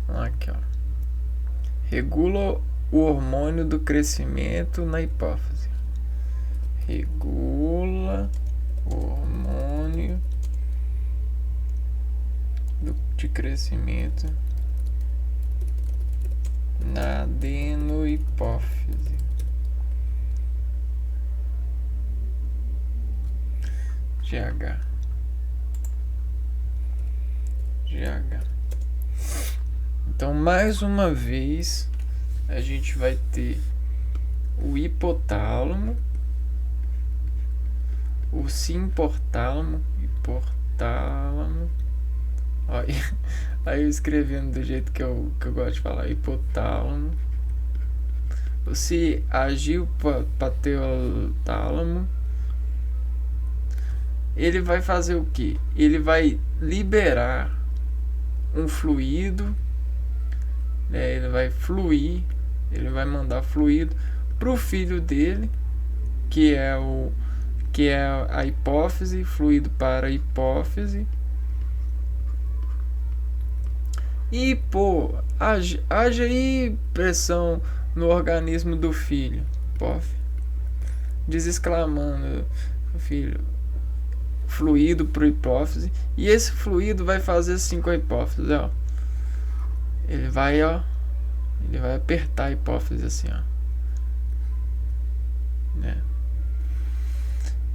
Speaker 1: Aqui, ó. Regula o hormônio do crescimento na hipófise. Regula o hormônio de crescimento na adenohipófise. GH. Então, mais uma vez, a gente vai ter o hipotálamo, o simportálamo, aí eu escrevendo do jeito que eu gosto de falar, hipotálamo, o patelotálamo. Ele vai fazer o que? Ele vai liberar um fluido, né? Ele vai fluir, ele vai mandar fluido para o filho dele, que é a hipófise, fluido para a hipófise. E pô, haja aí pressão no organismo do filho, desexclamando, filho, fluido para a hipófise, e esse fluido vai fazer assim com a hipófise, ó. Ele vai apertar a hipófise assim, ó, né?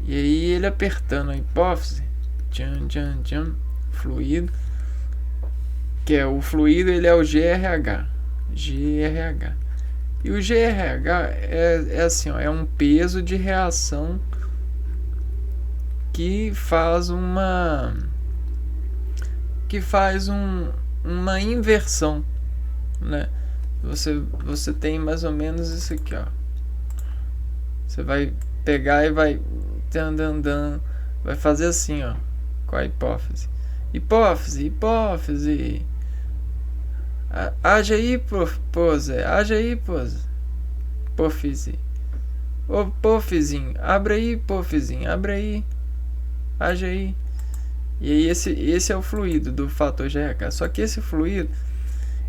Speaker 1: E aí ele apertando a hipófise, fluido, que é o fluido, ele é o GRH. E o GRH é assim, ó, é um peso de reação que faz uma inversão, né? Você tem mais ou menos isso aqui, ó. Você vai pegar e vai fazer assim, ó, com a hipófise. Hipófise. Haja aí, hipófise. Ô, hipofisinho, abre aí, hipofisinho, haja aí. E aí esse é o fluido do fator GRH. Só que esse fluido,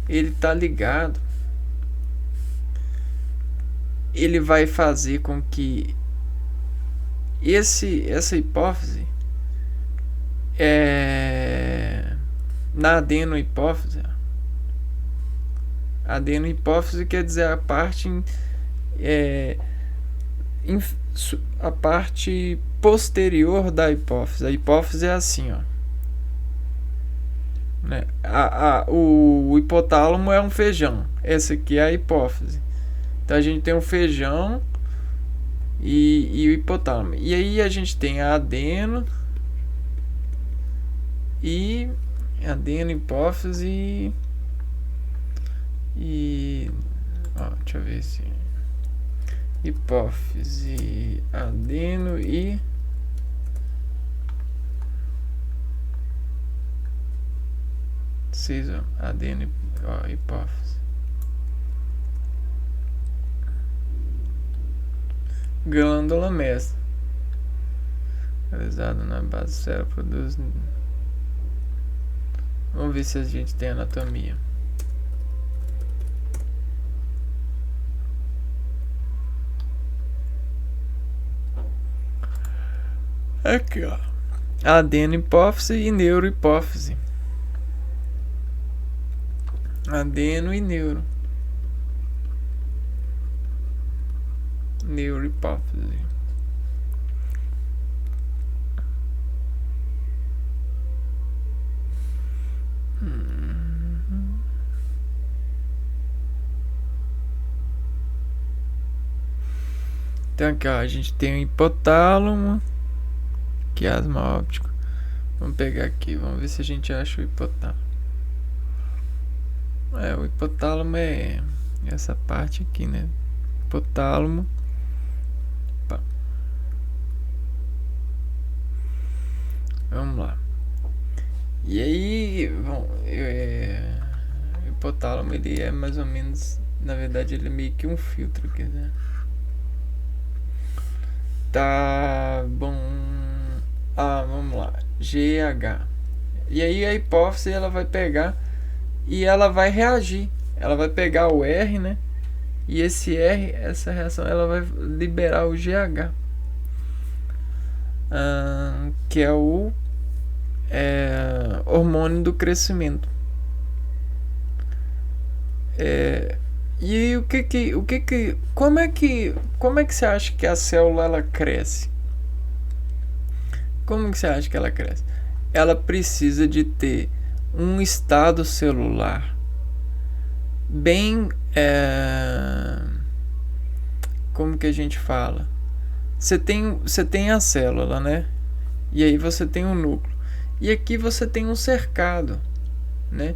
Speaker 1: ele tá ligado, ele vai fazer com que essa hipófise na adenohipófise. Adenohipófise quer dizer a parte a parte posterior da hipófise. A hipófise é assim, ó, né? O hipotálamo é um feijão. Essa aqui é a hipófise. Então a gente tem um feijão e o hipotálamo. E aí a gente tem a adeno, hipófise deixa eu ver se hipófise, adeno e adeno, hipófise, glândula mestra, realizada na base do cérebro, produz. Vamos ver se a gente tem anatomia. Aqui, ó. Adeno-hipófise e neuro-hipófise. Adeno e neuro. Neuro-hipófise. Então aqui, ó, a gente tem o hipotálamo, quiasma óptico. Vamos pegar aqui, vamos ver se a gente acha o hipotálamo. O hipotálamo é essa parte aqui, né? Hipotálamo. Opa. Vamos lá. E aí, bom, o hipotálamo, ele é mais ou menos, na verdade, ele é meio que um filtro aqui, né? Tá bom. Vamos lá. GH. E aí a hipófise, ela vai pegar e ela vai reagir. Ela vai pegar o R, né? E esse R, essa reação, ela vai liberar o GH, que é o hormônio do crescimento. E aí, como é que você acha que a célula ela cresce? Como que você acha que ela cresce? Ela precisa de ter um estado celular bem, como que a gente fala? Você tem a célula, né? E aí você tem um núcleo. E aqui você tem um cercado, né?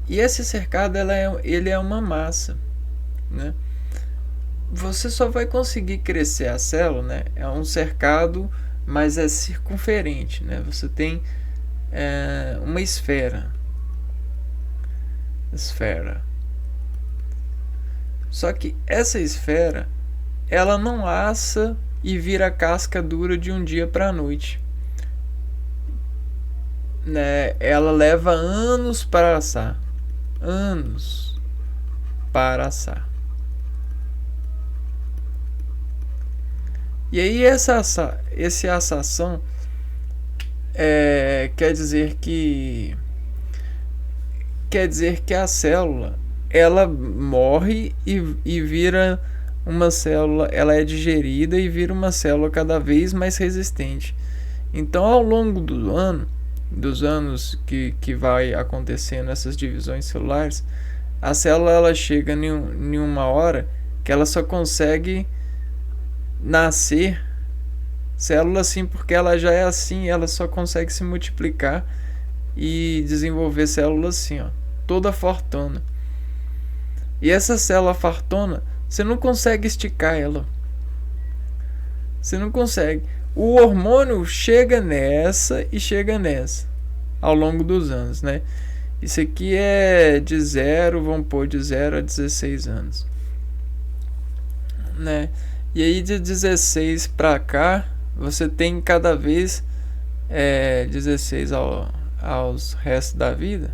Speaker 1: E esse cercado, ele é uma massa, né? Você só vai conseguir crescer a célula, né? É um cercado, mas é circunferente, né? Você tem uma esfera. Só que essa esfera, ela não assa e vira casca dura de um dia para a noite, né? Ela leva anos para assar. E aí essa assação quer dizer que a célula, ela morre e vira uma célula, ela é digerida e vira uma célula cada vez mais resistente. Então, ao longo dos anos que vai acontecendo essas divisões celulares, a célula ela chega em uma hora que ela só consegue nascer célula assim, porque ela já é assim, ela só consegue se multiplicar e desenvolver células assim, ó, toda fortuna. E essa célula fartona, você não consegue esticar ela. Você não consegue. O hormônio chega nessa e chega nessa ao longo dos anos, né? Isso aqui é de 0, vamos pôr de 0 a 16 anos, né? E aí de 16 para cá, você tem cada vez 16 aos restos da vida,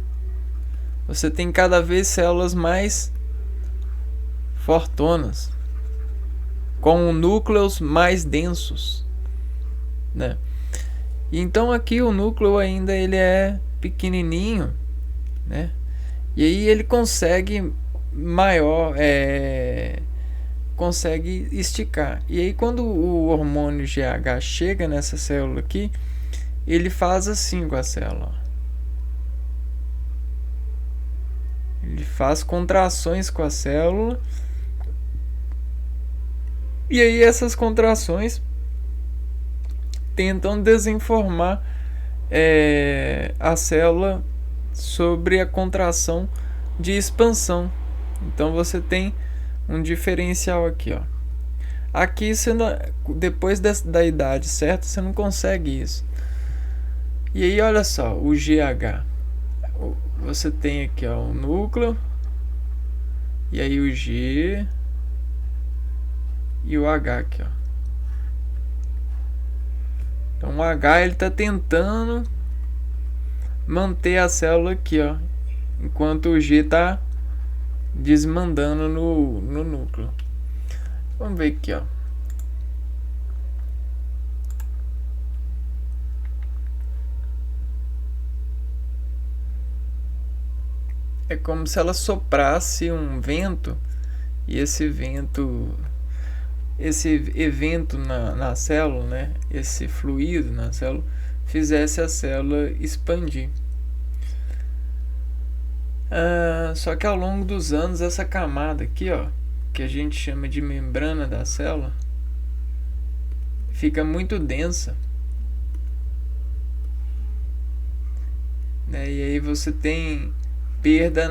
Speaker 1: você tem cada vez células mais fortonas, com núcleos mais densos, né? Então aqui o núcleo ainda ele é pequenininho, né? E aí ele consegue consegue esticar. E aí quando o hormônio GH chega nessa célula aqui, ele faz assim com a célula. Ele faz contrações com a célula E aí essas contrações tentam desinformar a célula sobre a contração de expansão. Então você tem um diferencial aqui, ó. Aqui você não, depois da idade certa você não consegue isso. E aí olha só, o GH. Você tem aqui, ó, o núcleo, e aí o G e o H aqui, ó. Então o H ele está tentando manter a célula aqui, ó, enquanto o G está desmandando no núcleo. Vamos ver aqui, ó. É como se ela soprasse um vento e esse evento na célula, né? Esse fluido na célula fizesse a célula expandir. Só que ao longo dos anos essa camada aqui, ó, que a gente chama de membrana da célula, fica muito densa, né? E aí você tem perda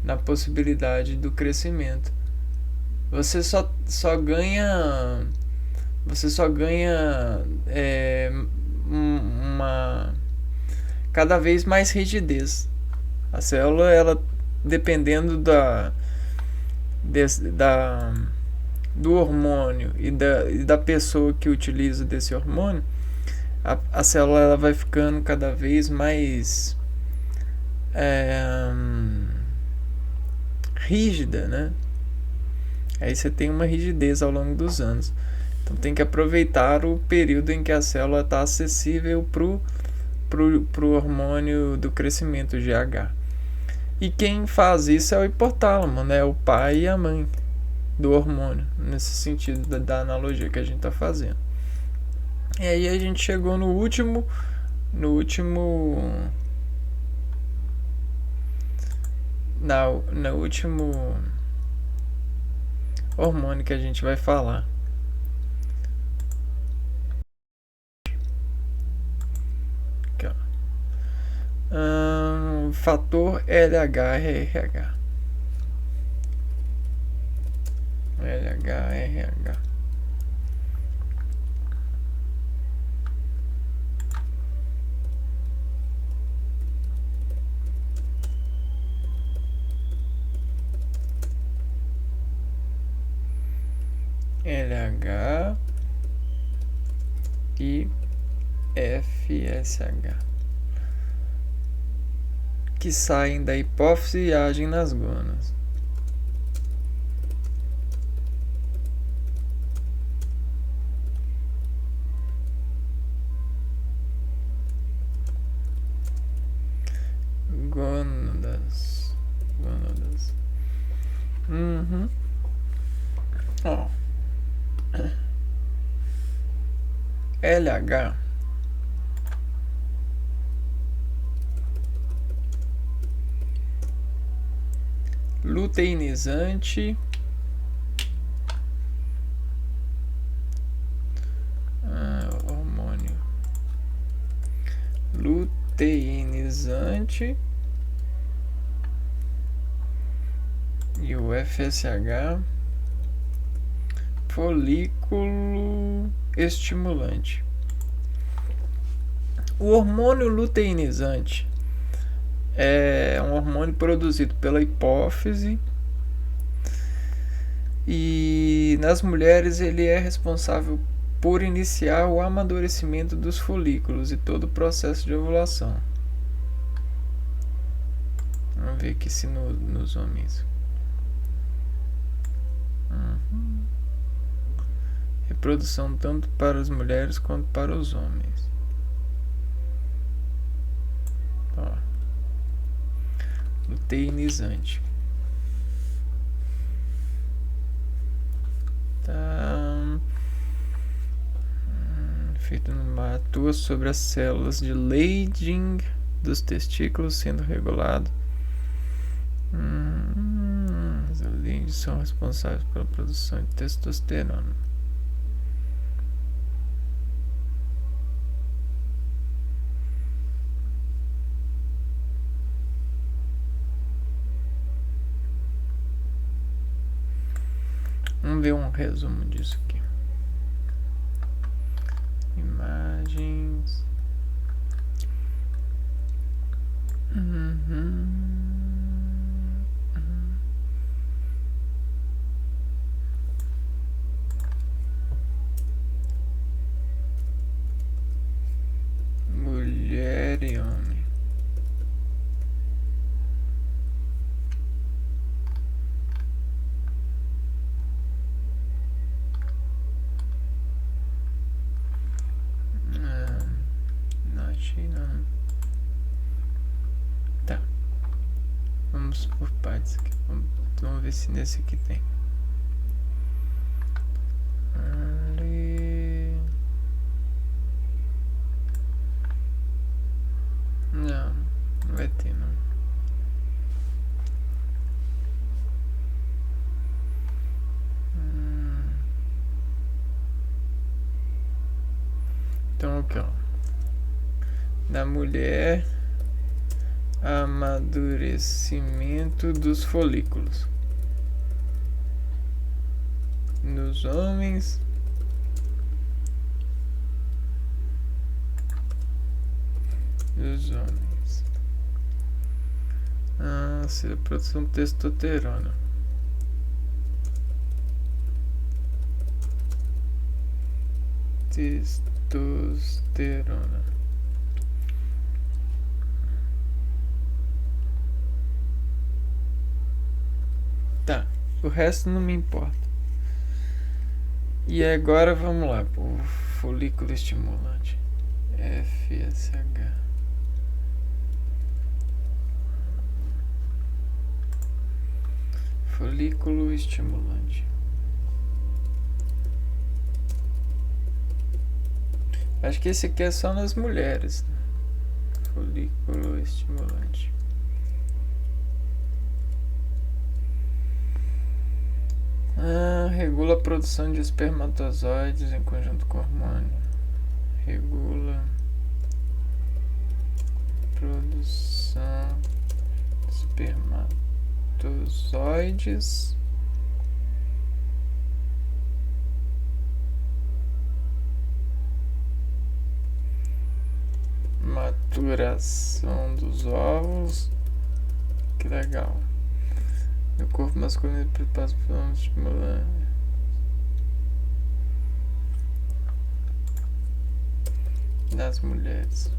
Speaker 1: na possibilidade do crescimento. Você só ganha uma cada vez mais rigidez. A célula, ela dependendo do hormônio e da pessoa que utiliza desse hormônio, a célula ela vai ficando cada vez mais rígida, né? Aí você tem uma rigidez ao longo dos anos. Então tem que aproveitar o período em que a célula está acessível pro hormônio do crescimento, GH. E quem faz isso é o hipotálamo, né? O pai e a mãe do hormônio, nesse sentido da analogia que a gente está fazendo. E aí a gente chegou no último hormônio que a gente vai falar. Aqui, ó. Fator LHRH. LHRH. LH e FSH, que saem da hipófise e agem nas gônadas. Gônadas. Ó. LH luteinizante, hormônio luteinizante, e o FSH folículo estimulante. O hormônio luteinizante é um hormônio produzido pela hipófise e nas mulheres ele é responsável por iniciar o amadurecimento dos folículos e todo o processo de ovulação. Vamos ver aqui se nos homens. Reprodução tanto para as mulheres quanto para os homens. Ó. Luteinizante. Tá. Feito atua sobre as células de Leydig dos testículos, sendo regulado. hormônios são responsáveis pela produção de testosterona. Vamos ver um resumo disso aqui. Imagens. Mulher e homem. Não achei não. Tá. Vamos por partes aqui. Vamos ver se nesse aqui tem. Ali. Não vai ter não. Então aqui ó. Da mulher, amadurecimento dos folículos. Nos homens, seria produção de testosterona. Tá, o resto não me importa. E agora vamos lá, o folículo estimulante. FSH. Folículo estimulante. Acho que esse aqui é só nas mulheres. Folículo estimulante. Regula a produção de espermatozoides em conjunto com hormônio. Regula produção de espermatozoides maturação dos ovos. Que legal. O corpo masculino prepara para estimular. Das mulheres.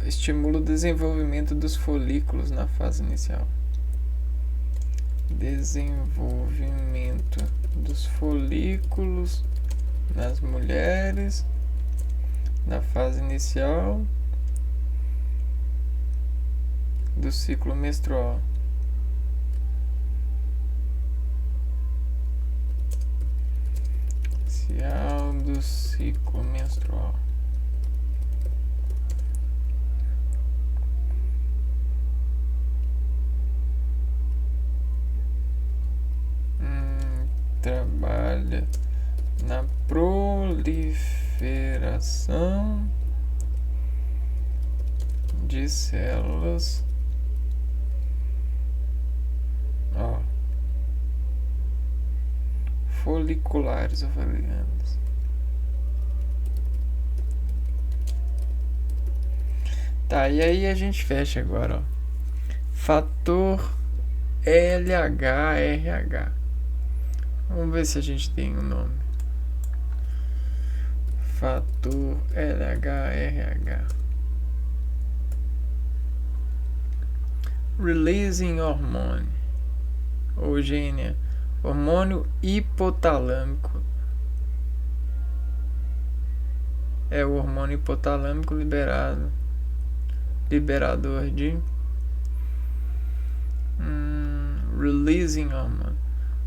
Speaker 1: Estimula o desenvolvimento dos folículos na fase inicial. Desenvolvimento dos folículos nas mulheres na fase inicial do ciclo menstrual. Inicial do ciclo menstrual. Trabalha na proliferação de células foliculares ovarianas. Tá, e aí a gente fecha agora, ó. Fator LH-RH. Vamos ver se a gente tem um nome. Fator LH-RH. Releasing hormone. Ou gênia. Hormônio hipotalâmico. É o hormônio hipotalâmico liberador de releasing hormone.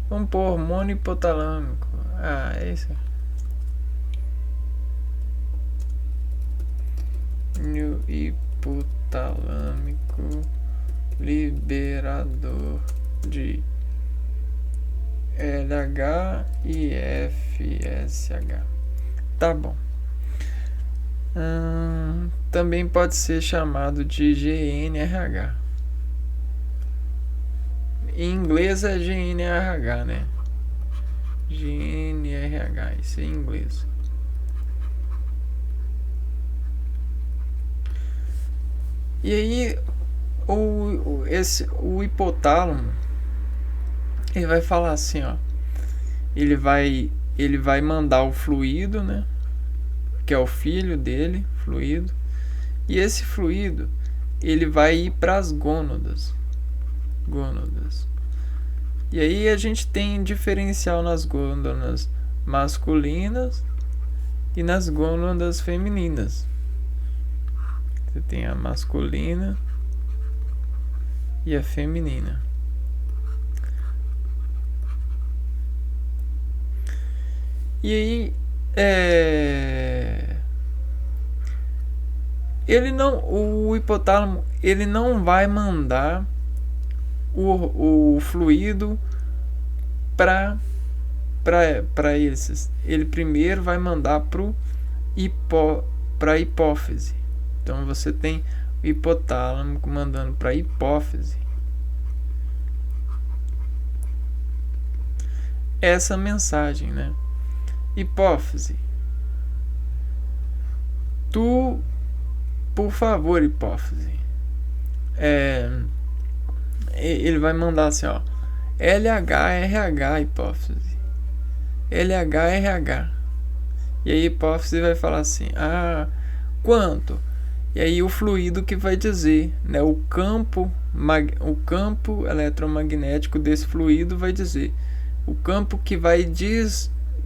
Speaker 1: Vamos pôr hormônio hipotalâmico. É isso. No hipotalâmico liberador de LH e FSH. Tá bom. Também pode ser chamado de GNRH. Em inglês é GNRH, né? GNRH, isso é em inglês. E aí o hipotálamo, ele vai falar assim, ó, ele vai mandar o fluido, né, que é o filho dele, fluido, e esse fluido ele vai ir para as gônadas. E aí a gente tem diferencial nas gônadas masculinas e nas gônadas femininas. Você tem a masculina e a feminina. E aí o hipotálamo ele não vai mandar o fluido para esses. Ele primeiro vai mandar para a hipófise. Então você tem o hipotálamo mandando para a hipófise essa mensagem, né? Hipófise, tu, por favor, hipófise, ele vai mandar assim, ó, LHRH, hipófise, LHRH. E aí a hipófise vai falar assim, quanto? E aí o fluido que vai dizer, né, o campo eletromagnético desse fluido vai dizer, o campo que vai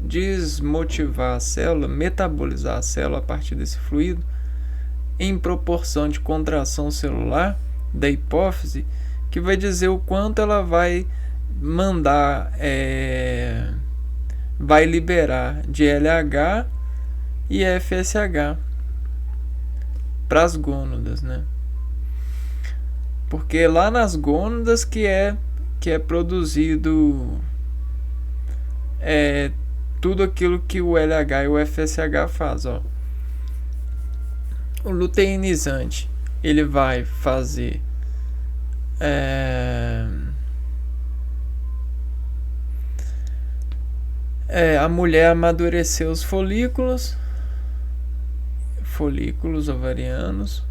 Speaker 1: desmotivar a célula, metabolizar a célula a partir desse fluido, em proporção de contração celular da hipófise, que vai dizer o quanto ela vai mandar, vai liberar de LH e FSH para as gônadas, né? Porque lá nas gônadas que é produzido tudo aquilo que o LH e o FSH faz, ó. O luteinizante, ele vai fazer a mulher amadurecer os folículos ovarianos,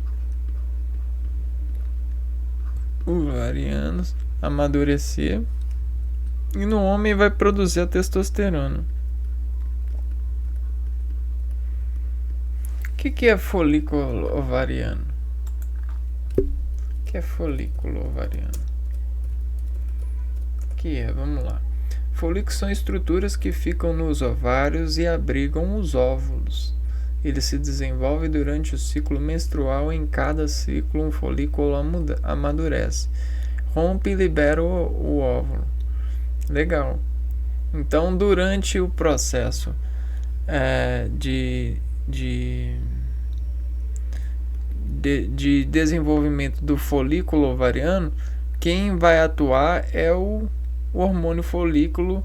Speaker 1: amadurecer, e no homem vai produzir a testosterona. O que é folículo ovariano? O que é folículo ovariano? Vamos lá. Folículos são estruturas que ficam nos ovários e abrigam os óvulos. Ele se desenvolve durante o ciclo menstrual. Em cada ciclo, um folículo amadurece, rompe e libera o óvulo. Legal. Então, durante o processo de desenvolvimento do folículo ovariano, quem vai atuar é o hormônio folículo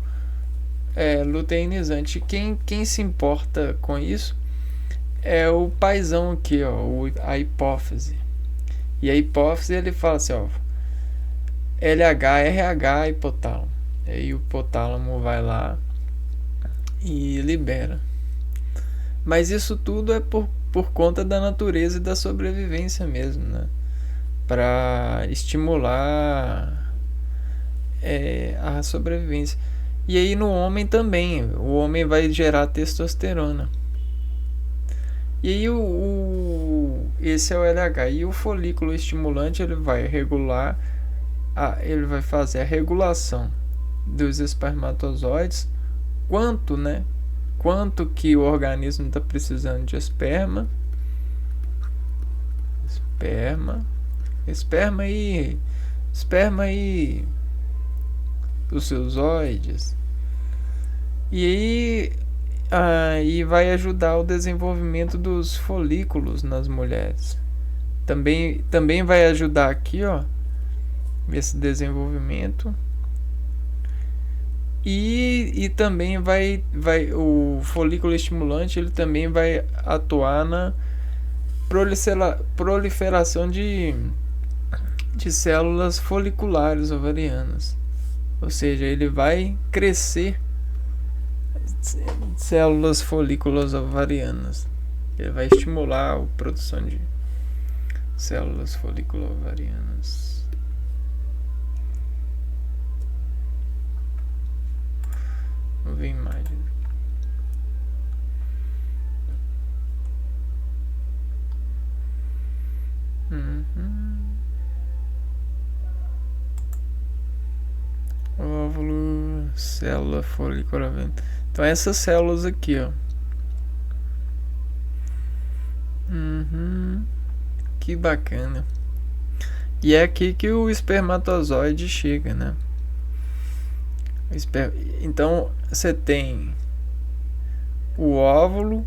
Speaker 1: luteinizante. Quem se importa com isso é o paizão aqui, ó, a hipófise. E a hipófise, ele fala assim, ó, LHRH, hipotálamo. E aí o hipotálamo vai lá e libera. Mas isso tudo é por conta da natureza e da sobrevivência mesmo, né? Para estimular a sobrevivência. E aí no homem também, o homem vai gerar testosterona. E aí esse é o LH. E o folículo estimulante, ele vai regular, ele vai fazer a regulação dos espermatozoides, quanto que o organismo está precisando de esperma e os seus oides. E aí vai ajudar o desenvolvimento dos folículos nas mulheres. Também vai ajudar aqui, ó, esse desenvolvimento. E também vai o folículo estimulante, ele também vai atuar na proliferação de células foliculares ovarianas. Ou seja, ele vai crescer células folículas ovarianas. Ele vai estimular a produção de células folículo ovarianas. Vamos ver imagens. Óvulo, célula folículo ovariana. Então essas células aqui, ó. Que bacana. E é aqui que o espermatozoide chega, né? Então você tem o óvulo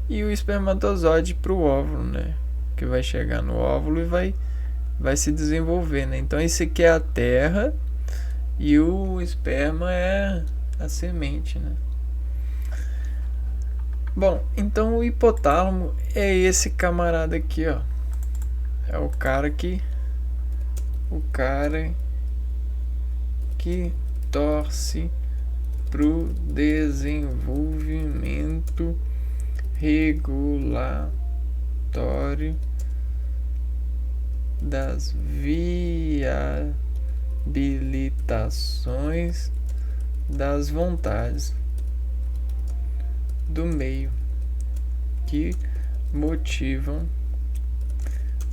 Speaker 1: e o espermatozoide para o óvulo, né? Que vai chegar no óvulo e vai se desenvolver, né? Então esse aqui é a terra e o esperma é a semente, né? Bom, então o hipotálamo é esse camarada aqui, ó. É o cara que torce pro desenvolvimento regulatório das viabilitações das vontades do meio que motivam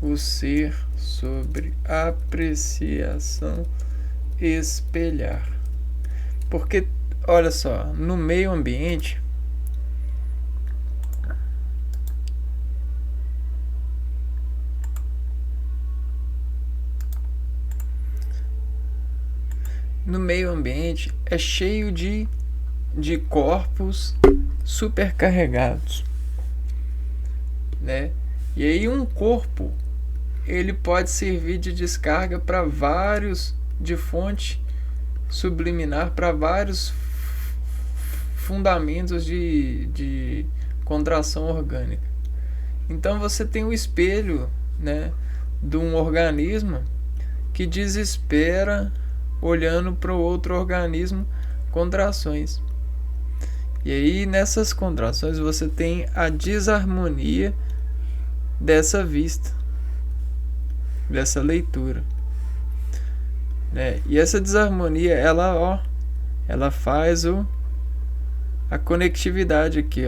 Speaker 1: o ser sobre apreciação espelhar. Porque, olha só, no meio ambiente, é cheio de corpos supercarregados, né? E aí um corpo ele pode servir de descarga para vários, de fonte subliminar para vários fundamentos de contração orgânica. Então você tem o espelho, né, de um organismo que desespera olhando para o outro organismo contrações. E aí nessas contrações você tem a desarmonia dessa vista, dessa leitura, né? E essa desarmonia ela faz a conectividade aqui,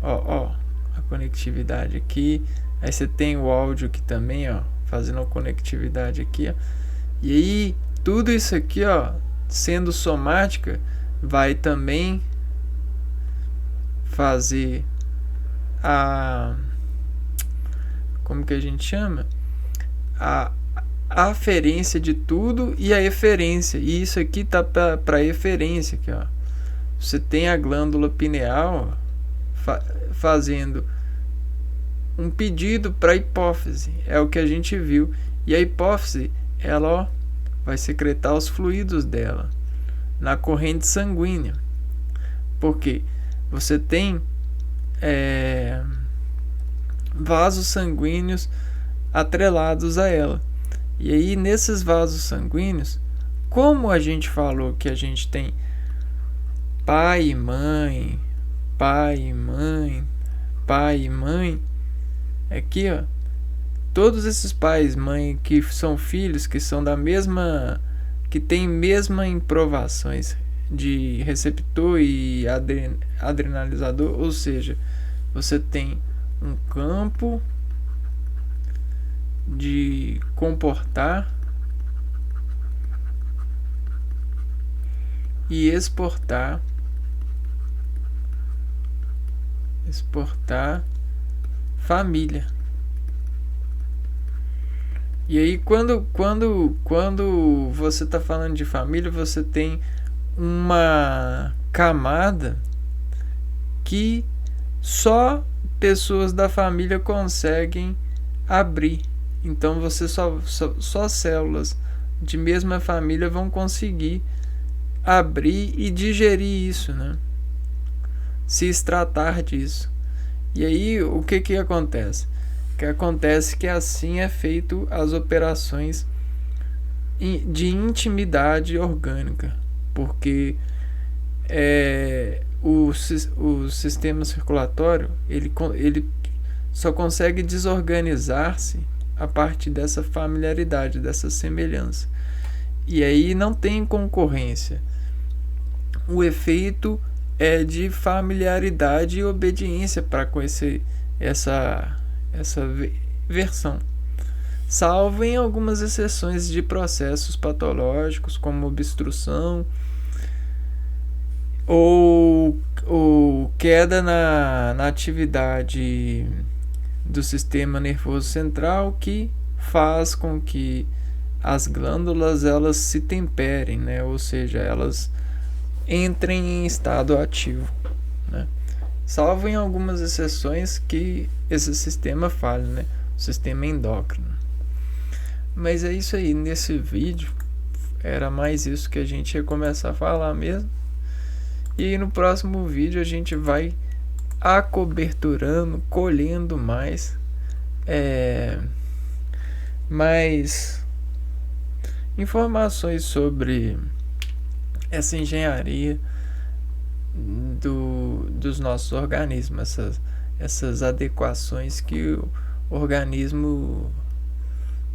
Speaker 1: ó, a conectividade aqui. Aí você tem o áudio aqui também, ó, fazendo a conectividade aqui, ó. E aí tudo isso aqui, ó, sendo somática, vai também fazer como que a gente chama? A aferência de tudo e a eferência. E isso aqui tá para eferência aqui, ó. Você tem a glândula pineal fazendo um pedido para a hipófise. É o que a gente viu. E a hipófise, ela vai secretar os fluidos dela na corrente sanguínea. Porque você tem vasos sanguíneos atrelados a ela. E aí nesses vasos sanguíneos, como a gente falou que a gente tem pai e mãe, aqui, ó, todos esses pais, mãe, que são filhos, que são da mesma, que tem mesma improvações de receptor e adrenalizador, ou seja, você tem um campo de comportar e exportar família. E aí quando você está falando de família, você tem uma camada que só pessoas da família conseguem abrir. Então você só células de mesma família vão conseguir abrir e digerir isso, né? Se extratar disso. E aí o que acontece? Que acontece que assim é feito as operações de intimidade orgânica, porque o sistema circulatório ele só consegue desorganizar-se a partir dessa familiaridade, dessa semelhança. E aí não tem concorrência. O efeito é de familiaridade e obediência para conhecer essa versão, salvo em algumas exceções de processos patológicos, como obstrução ou queda na atividade do sistema nervoso central, que faz com que as glândulas elas se temperem, né? Ou seja, elas entrem em estado ativo, né? Salvo em algumas exceções que esse sistema falha, né? O sistema endócrino. Mas é isso aí, nesse vídeo era mais isso que a gente ia começar a falar mesmo. E no próximo vídeo a gente vai acoberturando, colhendo mais informações sobre essa engenharia dos nossos organismos, essas adequações que o organismo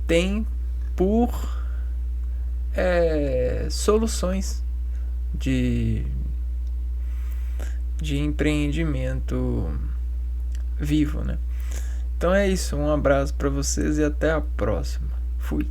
Speaker 1: tem por soluções de empreendimento vivo, né? Então é isso, um abraço para vocês e até a próxima. Fui.